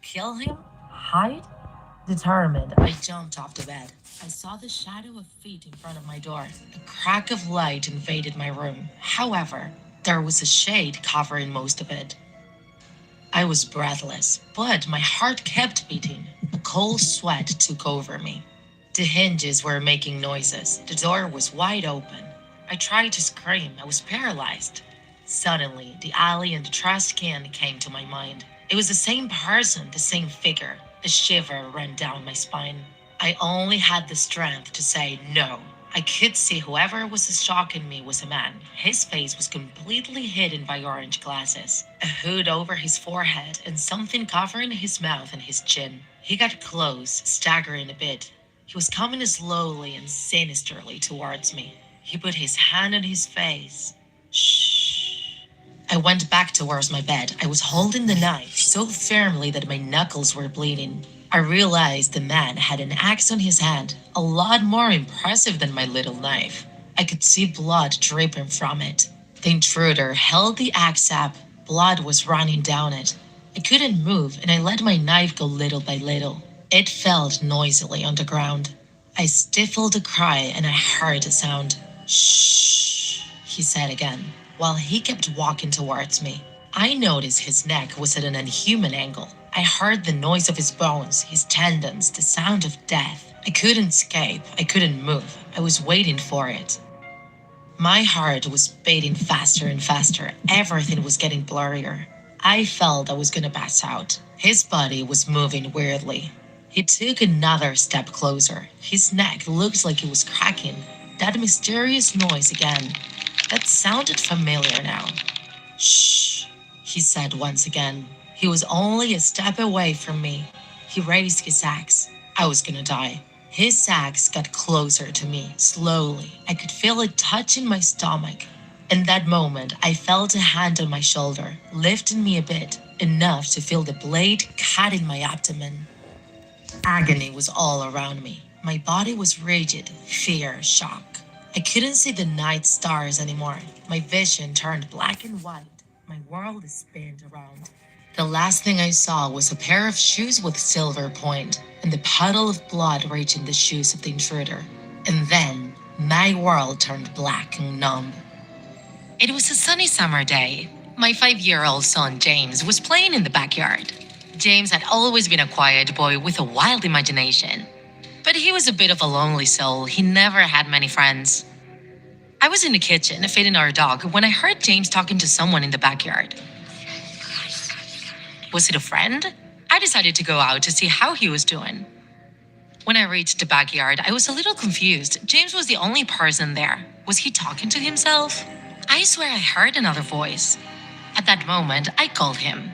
Kill him? Hide? Determined, I jumped off the bed. I saw the shadow of feet in front of my door. A crack of light invaded my room. However, there was a shade covering most of it. I was breathless, but my heart kept beating. A cold sweat took over me. The hinges were making noises. The door was wide open. I tried to scream. I was paralyzed. Suddenly, the alley and the trash can came to my mind. It was the same person, the same figure. A shiver ran down my spine. I only had the strength to say no. I could see whoever was stalking me was a man. His face was completely hidden by orange glasses, a hood over his forehead, and something covering his mouth and his chin. He got close, staggering a bit. He was coming slowly and sinisterly towards me. He put his hand on his face. Shh. I went back towards my bed. I was holding the knife so firmly that my knuckles were bleeding. I realized the man had an axe on his hand, a lot more impressive than my little knife. I could see blood dripping from it. The intruder held the axe up. Blood was running down it. I couldn't move, and I let my knife go little by little. It fell noisily on the ground. I stifled a cry, and I heard a sound. Shh, he said again, while he kept walking towards me. I noticed his neck was at an unhuman angle. I heard the noise of his bones, his tendons, the sound of death. I couldn't escape. I couldn't move. I was waiting for it. My heart was beating faster and faster. Everything was getting blurrier. I felt I was gonna pass out. His body was moving weirdly. He took another step closer. His neck looked like it was cracking. That mysterious noise again. That sounded familiar now. Shh, he said once again. He was only a step away from me. He raised his axe. I was gonna die. His axe got closer to me, slowly. I could feel it touching my stomach. In that moment, I felt a hand on my shoulder, lifting me a bit, enough to feel the blade cutting my abdomen. Agony was all around me. My body was rigid, fear, shock. I couldn't see the night stars anymore. My vision turned black and white. My world spun around. The last thing I saw was a pair of shoes with silver point and the puddle of blood reaching the shoes of the intruder. And then, my world turned black and numb. It was a sunny summer day. My 5-year-old son James was playing in the backyard. James had always been a quiet boy with a wild imagination. But he was a bit of a lonely soul. He never had many friends. I was in the kitchen feeding our dog when I heard James talking to someone in the backyard. Was it a friend? I decided to go out to see how he was doing. When I reached the backyard, I was a little confused. James was the only person there. Was he talking to himself? I swear I heard another voice. At that moment, I called him.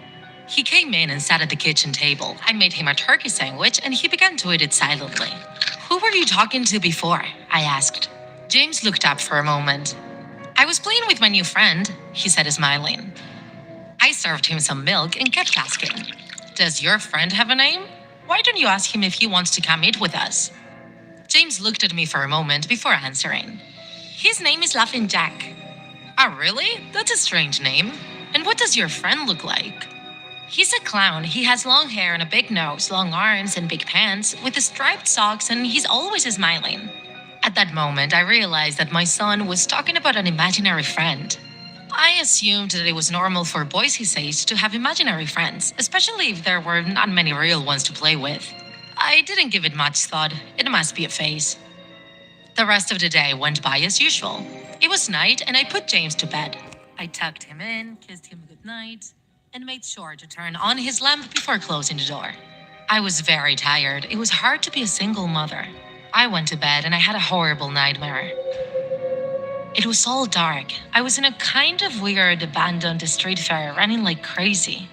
He came in and sat at the kitchen table. I made him a turkey sandwich and he began to eat it silently. Who were you talking to before? I asked. James looked up for a moment. I was playing with my new friend, he said, smiling. I served him some milk and kept asking, does your friend have a name? Why don't you ask him if he wants to come eat with us? James looked at me for a moment before answering. His name is Laughing Jack. Oh, really? That's a strange name. And what does your friend look like? He's a clown. He has long hair and a big nose, long arms and big pants, with the striped socks, and he's always smiling. At that moment, I realized that my son was talking about an imaginary friend. I assumed that it was normal for boys his age to have imaginary friends, especially if there were not many real ones to play with. I didn't give it much thought. It must be a phase. The rest of the day went by as usual. It was night, and I put James to bed. I tucked him in, kissed him goodnight, and made sure to turn on his lamp before closing the door. I was very tired. It was hard to be a single mother. I went to bed and I had a horrible nightmare. It was all dark. I was in a kind of weird, abandoned street fair, running like crazy.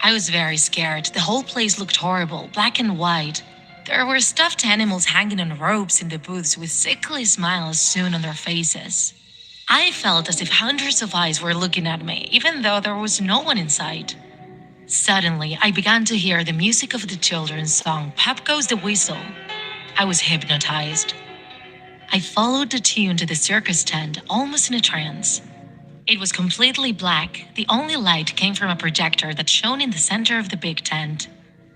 I was very scared. The whole place looked horrible, black and white. There were stuffed animals hanging on ropes in the booths with sickly smiles soon on their faces. I felt as if hundreds of eyes were looking at me, even though there was no one in sight. Suddenly, I began to hear the music of the children's song, Pop Goes the Whistle. I was hypnotized. I followed the tune to the circus tent, almost in a trance. It was completely black. The only light came from a projector that shone in the center of the big tent.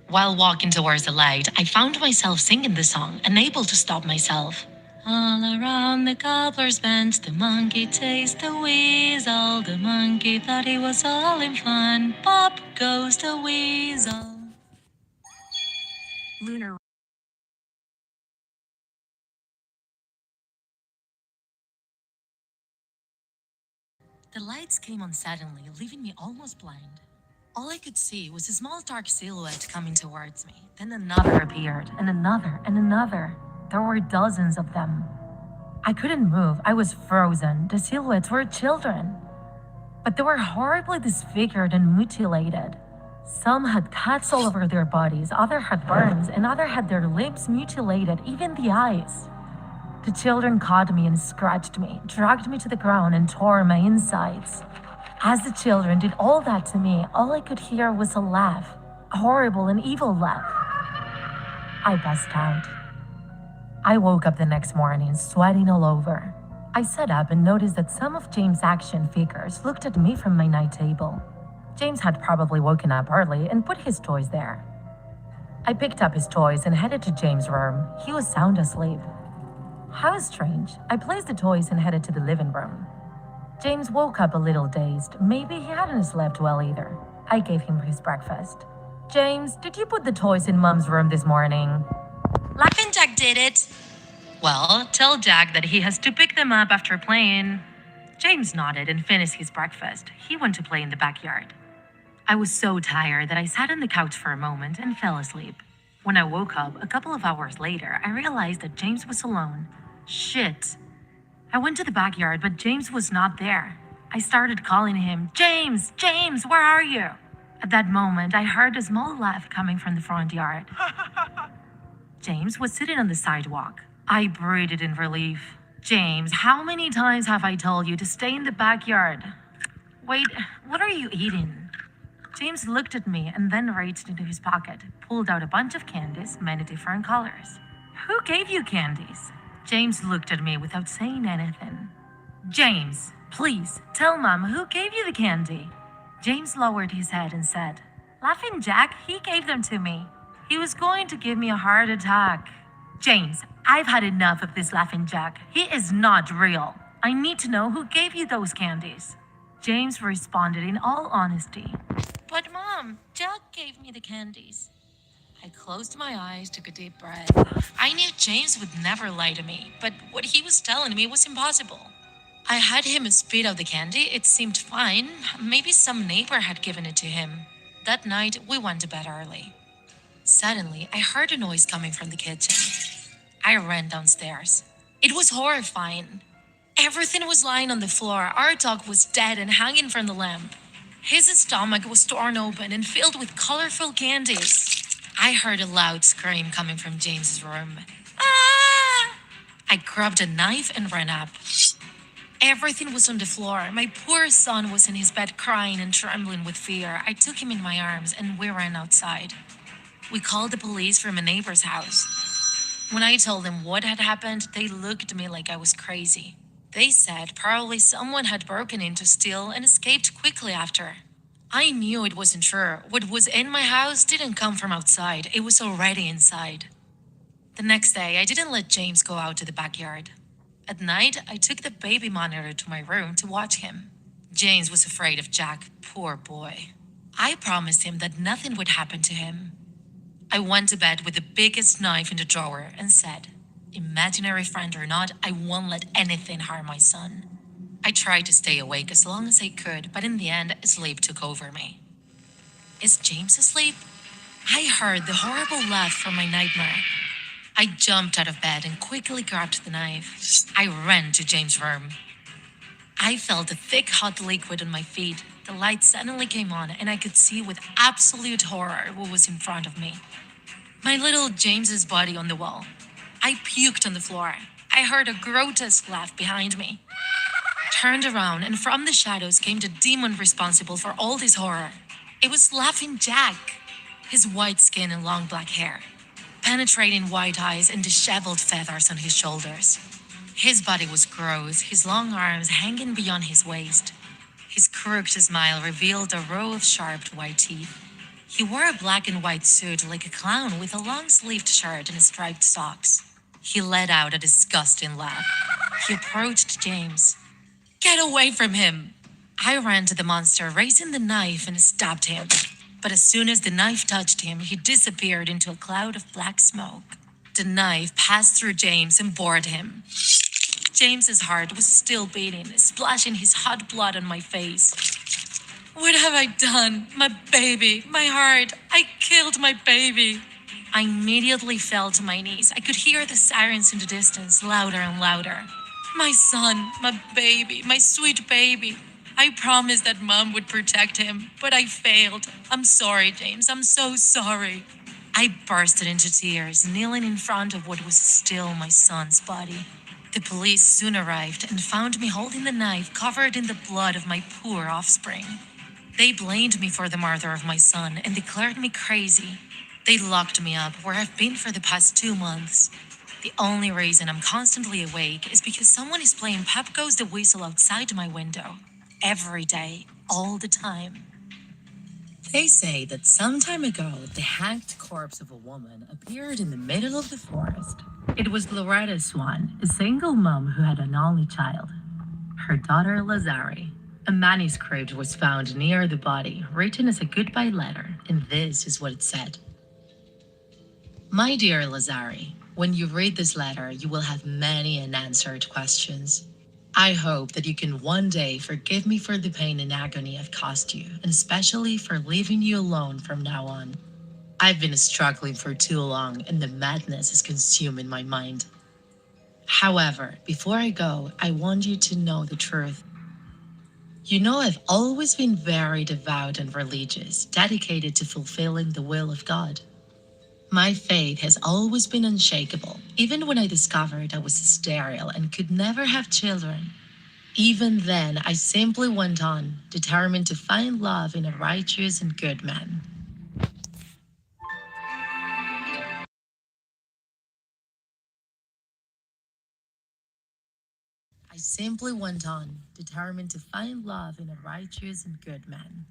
While walking towards the light, I found myself singing the song, unable to stop myself. All around the cobbler's bench, the monkey chased the weasel. The monkey thought it was all in fun. Pop goes the weasel. Lunar. The lights came on suddenly, leaving me almost blind. All I could see was a small dark silhouette coming towards me. Then another appeared, and another, and another. There were dozens of them. I couldn't move. I was frozen. The silhouettes were children. But they were horribly disfigured and mutilated. Some had cuts all over their bodies, others had burns, and others had their lips mutilated, even the eyes. The children caught me and scratched me, dragged me to the ground, and tore my insides. As the children did all that to me, all I could hear was a laugh, a horrible and evil laugh. I passed out. I woke up the next morning, sweating all over. I sat up and noticed that some of James' action figures looked at me from my night table. James had probably woken up early and put his toys there. I picked up his toys and headed to James' room. He was sound asleep. How strange. I placed the toys and headed to the living room. James woke up a little dazed. Maybe he hadn't slept well either. I gave him his breakfast. James, did you put the toys in Mom's room this morning? Laughing Jack did it. Well, tell Jack that he has to pick them up after playing. James nodded and finished his breakfast. He went to play in the backyard. I was so tired that I sat on the couch for a moment and fell asleep. When I woke up a couple of hours later, I realized that James was alone. Shit. I went to the backyard, but James was not there. I started calling him, James, James, where are you? At that moment, I heard a small laugh coming from the front yard. James was sitting on the sidewalk. I breathed in relief. James, how many times have I told you to stay in the backyard? Wait, what are you eating? James looked at me and then reached into his pocket, pulled out a bunch of candies, many different colors. Who gave you candies? James looked at me without saying anything. James, please, tell Mom who gave you the candy. James lowered his head and said, Laughing Jack, he gave them to me. He was going to give me a heart attack. James, I've had enough of this Laughing Jack. He is not real. I need to know who gave you those candies. James responded in all honesty. But Mom, Jack gave me the candies. I closed my eyes, took a deep breath. I knew James would never lie to me, but what he was telling me was impossible. I had him spit out the candy. It seemed fine. Maybe some neighbor had given it to him. That night, we went to bed early. Suddenly, I heard a noise coming from the kitchen. I ran downstairs. It was horrifying. Everything was lying on the floor. Our dog was dead and hanging from the lamp. His stomach was torn open and filled with colorful candies. I heard a loud scream coming from James's room. Ah! I grabbed a knife and ran up. Everything was on the floor. My poor son was in his bed crying and trembling with fear. I took him in my arms and we ran outside. We called the police from a neighbor's house. When I told them what had happened, they looked at me like I was crazy. They said probably someone had broken in to steal and escaped quickly after. I knew it wasn't true. What was in my house didn't come from outside, it was already inside. The next day, I didn't let James go out to the backyard. At night, I took the baby monitor to my room to watch him. James was afraid of Jack, poor boy. I promised him that nothing would happen to him. I went to bed with the biggest knife in the drawer and said, imaginary friend or not, I won't let anything harm my son. I tried to stay awake as long as I could, but in the end, sleep took over me. Is James asleep? I heard the horrible laugh from my nightmare. I jumped out of bed and quickly grabbed the knife. I ran to James' room. I felt a thick hot liquid on my feet. The light suddenly came on and I could see with absolute horror what was in front of me. My little James's body on the wall. I puked on the floor. I heard a grotesque laugh behind me. Turned around and from the shadows came the demon responsible for all this horror. It was Laughing Jack. His white skin and long black hair. Penetrating white eyes and disheveled feathers on his shoulders. His body was gross, his long arms hanging beyond his waist. His crooked smile revealed a row of sharp white teeth. He wore a black and white suit like a clown with a long-sleeved shirt and striped socks. He let out a disgusting laugh. He approached James. Get away from him! I ran to the monster, raising the knife and stabbed him. But as soon as the knife touched him, he disappeared into a cloud of black smoke. The knife passed through James and bored him. James's heart was still beating, splashing his hot blood on my face. What have I done? My baby, my heart. I killed my baby. I immediately fell to my knees. I could hear the sirens in the distance, louder and louder. My son, my baby, my sweet baby. I promised that Mom would protect him, but I failed. I'm sorry, James. I'm so sorry. I bursted into tears, kneeling in front of what was still my son's body. The police soon arrived and found me holding the knife covered in the blood of my poor offspring. They blamed me for the murder of my son and declared me crazy. They locked me up where I've been for the past 2 months. The only reason I'm constantly awake is because someone is playing Pep Goes the Whistle outside my window. Every day, all the time. They say that some time ago, the hacked corpse of a woman appeared in the middle of the forest. It was Loretta Swan, a single mom who had an only child, her daughter Lazari. A manuscript was found near the body, written as a goodbye letter, and this is what it said. My dear Lazari, when you read this letter, you will have many unanswered questions. I hope that you can one day forgive me for the pain and agony I've caused you, and especially for leaving you alone from now on. I've been struggling for too long, and the madness is consuming my mind. However, before I go, I want you to know the truth. You know, I've always been very devout and religious, dedicated to fulfilling the will of God. My faith has always been unshakable, even when I discovered I was sterile and could never have children. Even then, I simply went on, determined to find love in a righteous and good man. I simply went on, determined to find love in a righteous and good man.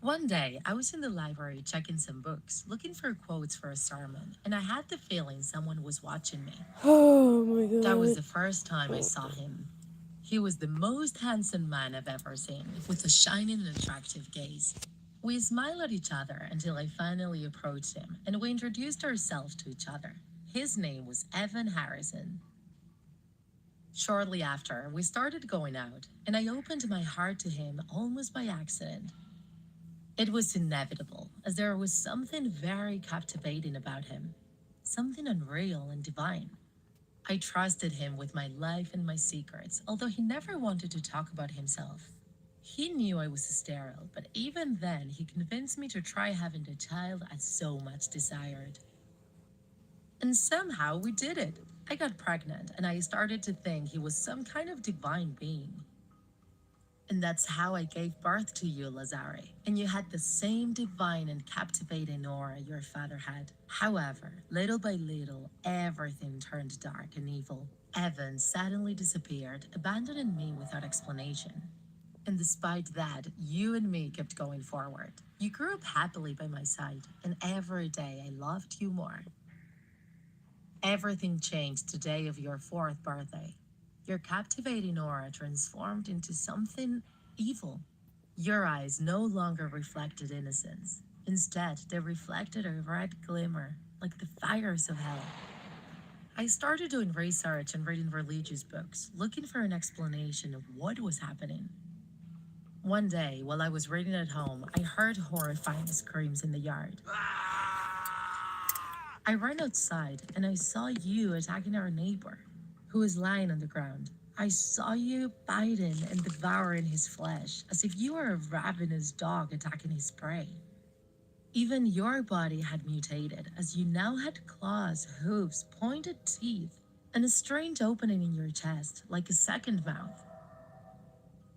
One day, I was in the library checking some books, looking for quotes for a sermon, and I had the feeling someone was watching me. Oh my god. That was the first time I saw him. He was the most handsome man I've ever seen, with a shining and attractive gaze. We smiled at each other until I finally approached him, and we introduced ourselves to each other. His name was Evan Harrison. Shortly after, we started going out, and I opened my heart to him almost by accident. It was inevitable, as there was something very captivating about him, something unreal and divine. I trusted him with my life and my secrets, although he never wanted to talk about himself. He knew I was sterile, but even then, he convinced me to try having the child I so much desired. And somehow we did it. I got pregnant, and I started to think he was some kind of divine being. And that's how I gave birth to you, Lazare. And you had the same divine and captivating aura your father had. However, little by little, everything turned dark and evil. Evan suddenly disappeared, abandoning me without explanation. And despite that, you and me kept going forward. You grew up happily by my side, and every day I loved you more. Everything changed the day of your 4th birthday. Your captivating aura transformed into something evil. Your eyes no longer reflected innocence. Instead, they reflected a red glimmer, like the fires of hell. I started doing research and reading religious books, looking for an explanation of what was happening. One day, while I was reading at home, I heard horrifying screams in the yard. I ran outside and I saw you attacking our neighbor, who was lying on the ground. I saw you biting and devouring his flesh, as if you were a ravenous dog attacking his prey. Even your body had mutated, as you now had claws, hooves, pointed teeth, and a strange opening in your chest, like a second mouth.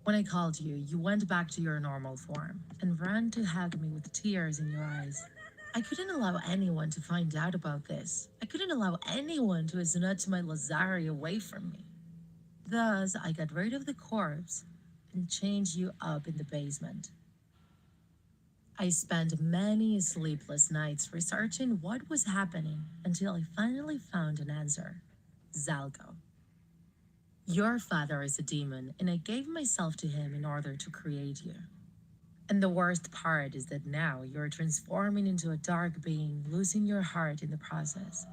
When I called you, you went back to your normal form and ran to hug me with tears in your eyes. I couldn't allow anyone to find out about this. I couldn't allow anyone to snatch my Lazari away from me. Thus, I got rid of the corpse and changed you up in the basement. I spent many sleepless nights researching what was happening until I finally found an answer. Zalgo. Your father is a demon, and I gave myself to him in order to create you. And the worst part is that now you're transforming into a dark being, losing your heart in the process.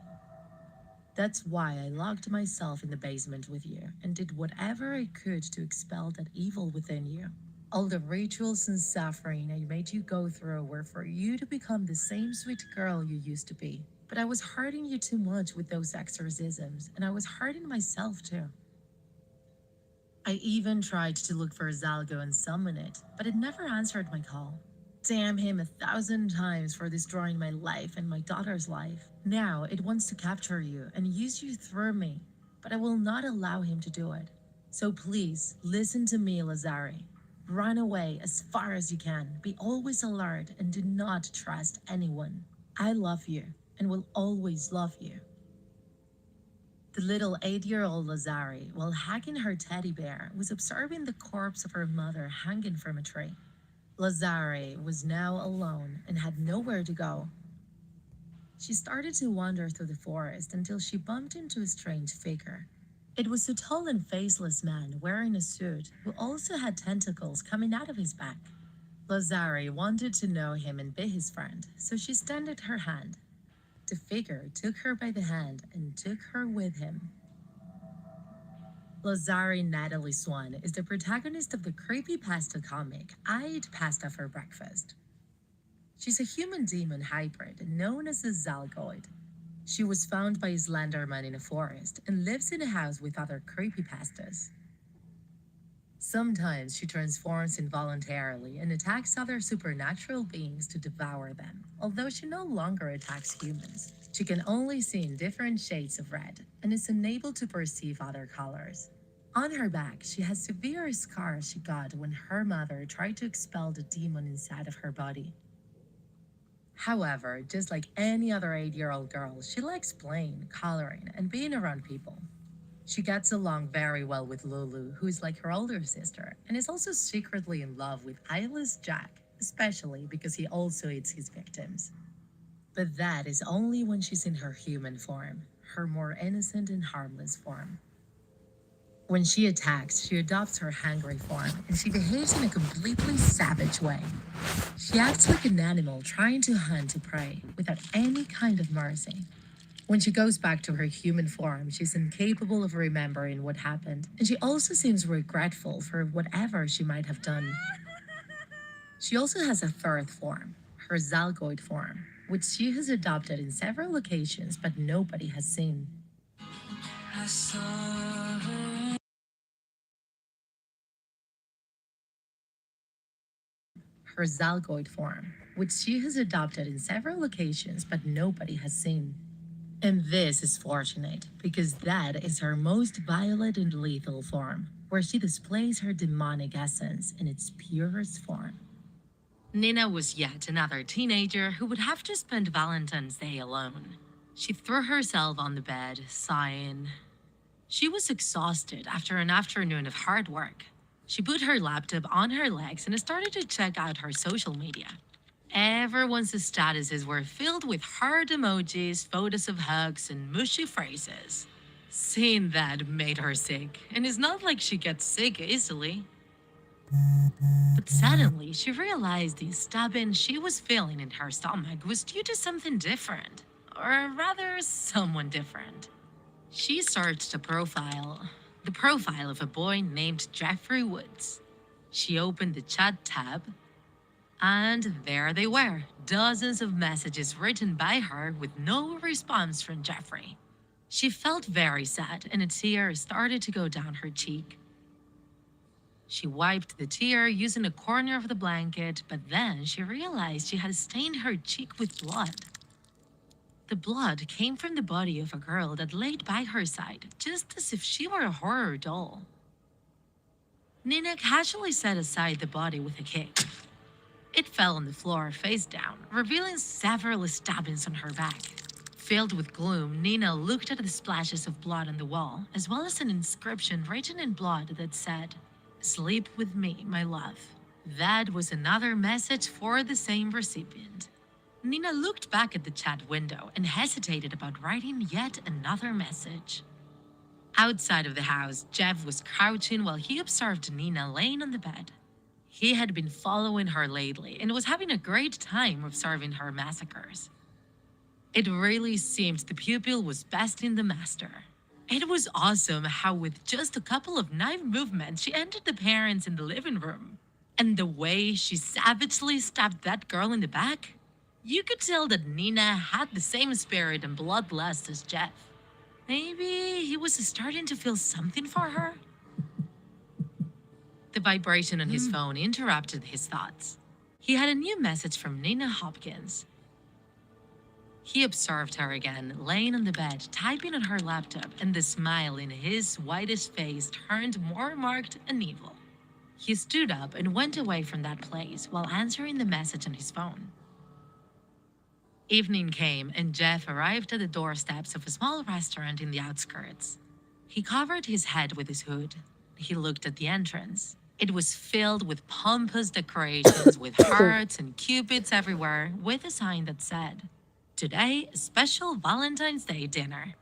That's why I locked myself in the basement with you and did whatever I could to expel that evil within you. All the rituals and suffering I made you go through were for you to become the same sweet girl you used to be. But I was hurting you too much with those exorcisms, and I was hurting myself too. I even tried to look for Zalgo and summon it, but it never answered my call. Damn him 1,000 times for destroying my life and my daughter's life. Now it wants to capture you and use you through me, but I will not allow him to do it. So please, listen to me, Lazari. Run away as far as you can. Be always alert and do not trust anyone. I love you and will always love you. The little 8-year-old Lazari, while hugging her teddy bear, was observing the corpse of her mother hanging from a tree. Lazari was now alone and had nowhere to go. She started to wander through the forest until she bumped into a strange figure. It was a tall and faceless man wearing a suit who also had tentacles coming out of his back. Lazari wanted to know him and be his friend, so she extended her hand. The figure took her by the hand and took her with him. Lazari Natalie Swan is the protagonist of the creepypasta comic I Eat Pasta for Breakfast. She's a human demon hybrid known as a Zalgoid. She was found by a Slenderman in a forest and lives in a house with other creepypastas. Sometimes she transforms involuntarily and attacks other supernatural beings to devour them, although she no longer attacks humans. She can only see in different shades of red and is unable to perceive other colors. On her back, she has severe scars she got when her mother tried to expel the demon inside of her body. However, just like any other 8-year-old girl, she likes playing, coloring, and being around people. She gets along very well with Lulu, who is like her older sister, and is also secretly in love with eyeless Jack, especially because he also eats his victims. But that is only when she's in her human form, her more innocent and harmless form. When she attacks, she adopts her hungry form, and she behaves in a completely savage way. She acts like an animal trying to hunt to prey, without any kind of mercy. When she goes back to her human form, she's incapable of remembering what happened, and she also seems regretful for whatever she might have done. She also has a third form, her Zalgoid form, which she has adopted in several occasions but nobody has seen. Her Zalgoid form, which she has adopted in several occasions but nobody has seen. And this is fortunate, because that is her most violent and lethal form, where she displays her demonic essence in its purest form. Nina was yet another teenager who would have to spend Valentine's Day alone. She threw herself on the bed, sighing. She was exhausted after an afternoon of hard work. She put her laptop on her legs and started to check out her social media. Everyone's statuses were filled with heart emojis, photos of hugs, and mushy phrases. Seeing that made her sick, and it's not like she gets sick easily. But suddenly, she realized the stabbing she was feeling in her stomach was due to something different, or rather, someone different. She searched the profile of a boy named Jeffrey Woods. She opened the chat tab, and there they were, dozens of messages written by her with no response from Jeffrey. She felt very sad, and a tear started to go down her cheek. She wiped the tear using a corner of the blanket, but then she realized she had stained her cheek with blood. The blood came from the body of a girl that laid by her side, just as if she were a horror doll. Nina casually set aside the body with a kick. It fell on the floor face down, revealing several stabbings on her back. Filled with gloom, Nina looked at the splashes of blood on the wall, as well as an inscription written in blood that said, "Sleep with me, my love." That was another message for the same recipient. Nina looked back at the chat window and hesitated about writing yet another message. Outside of the house, Jeff was crouching while he observed Nina laying on the bed. He had been following her lately and was having a great time observing her massacres. It really seemed the pupil was besting the master. It was awesome how with just a couple of knife movements she entered the parents in the living room. And the way she savagely stabbed that girl in the back, you could tell that Nina had the same spirit and bloodlust as Jeff. Maybe he was starting to feel something for her? The vibration on his phone interrupted his thoughts. He had a new message from Nina Hopkins. He observed her again, laying on the bed, typing on her laptop, and the smile in his whitish face turned more marked and evil. He stood up and went away from that place while answering the message on his phone. Evening came, and Jeff arrived at the doorsteps of a small restaurant in the outskirts. He covered his head with his hood. He looked at the entrance. It was filled with pompous decorations with hearts and cupids everywhere, with a sign that said, "Today, a special Valentine's Day dinner."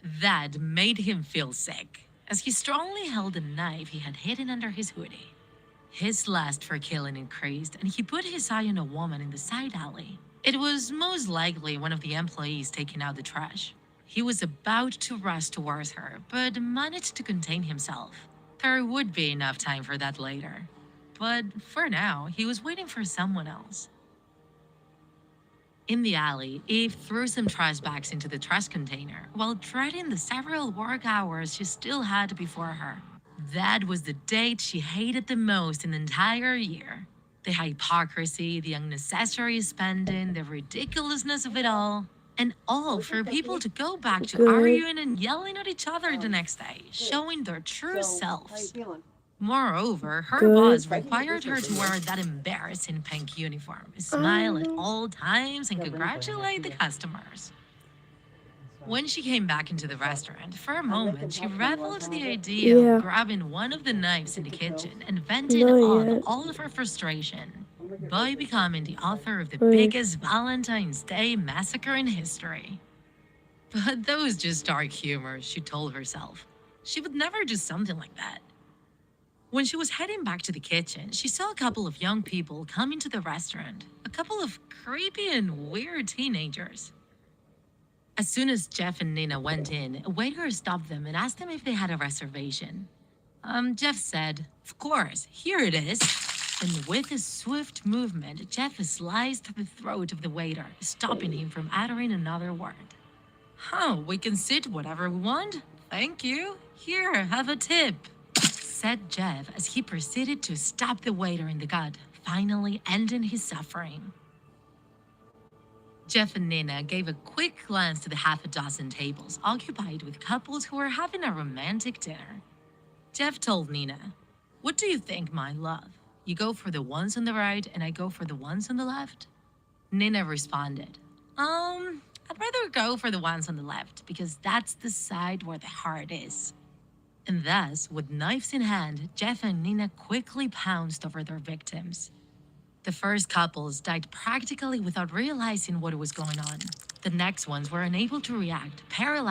That made him feel sick, as he strongly held a knife he had hidden under his hoodie. His lust for killing increased, and he put his eye on a woman in the side alley. It was most likely one of the employees taking out the trash. He was about to rush towards her, but managed to contain himself. There would be enough time for that later. But for now, he was waiting for someone else. In the alley, Eve threw some trash bags into the trash container while dreading the several work hours she still had before her. That was the date she hated the most in the entire year. The hypocrisy, the unnecessary spending, the ridiculousness of it all. And all for people to go back to Good. arguing and yelling at each other the next day, showing their true selves. Moreover, her Good. boss required her to wear that embarrassing pink uniform, smile at all times, and congratulate the customers. When she came back into the restaurant, for a moment, she reveled in the idea Yeah. of grabbing one of the knives in the kitchen and venting Not on yet. all of her frustration by becoming the author of the Wait. biggest Valentine's Day massacre in history. But that was just dark humor, she told herself. She would never do something like that. When she was heading back to the kitchen, she saw a couple of young people come into the restaurant, a couple of creepy and weird teenagers. As soon as Jeff and Nina went in, a waiter stopped them and asked them if they had a reservation. Jeff said, "Of course, here it is." And with a swift movement, Jeff sliced the throat of the waiter, stopping him from uttering another word. We can sit whatever we want. Thank you. Here, have a tip," said Jeff as he proceeded to stab the waiter in the gut, finally ending his suffering. Jeff and Nina gave a quick glance to the half a dozen tables occupied with couples who were having a romantic dinner. Jeff told Nina, "What do you think, my love? You go for the ones on the right and I go for the ones on the left?" Nina responded, I'd rather go for the ones on the left because that's the side where the heart is." And thus, with knives in hand, Jeff and Nina quickly pounced over their victims. The first couples died practically without realizing what was going on. The next ones were unable to react, paralyzed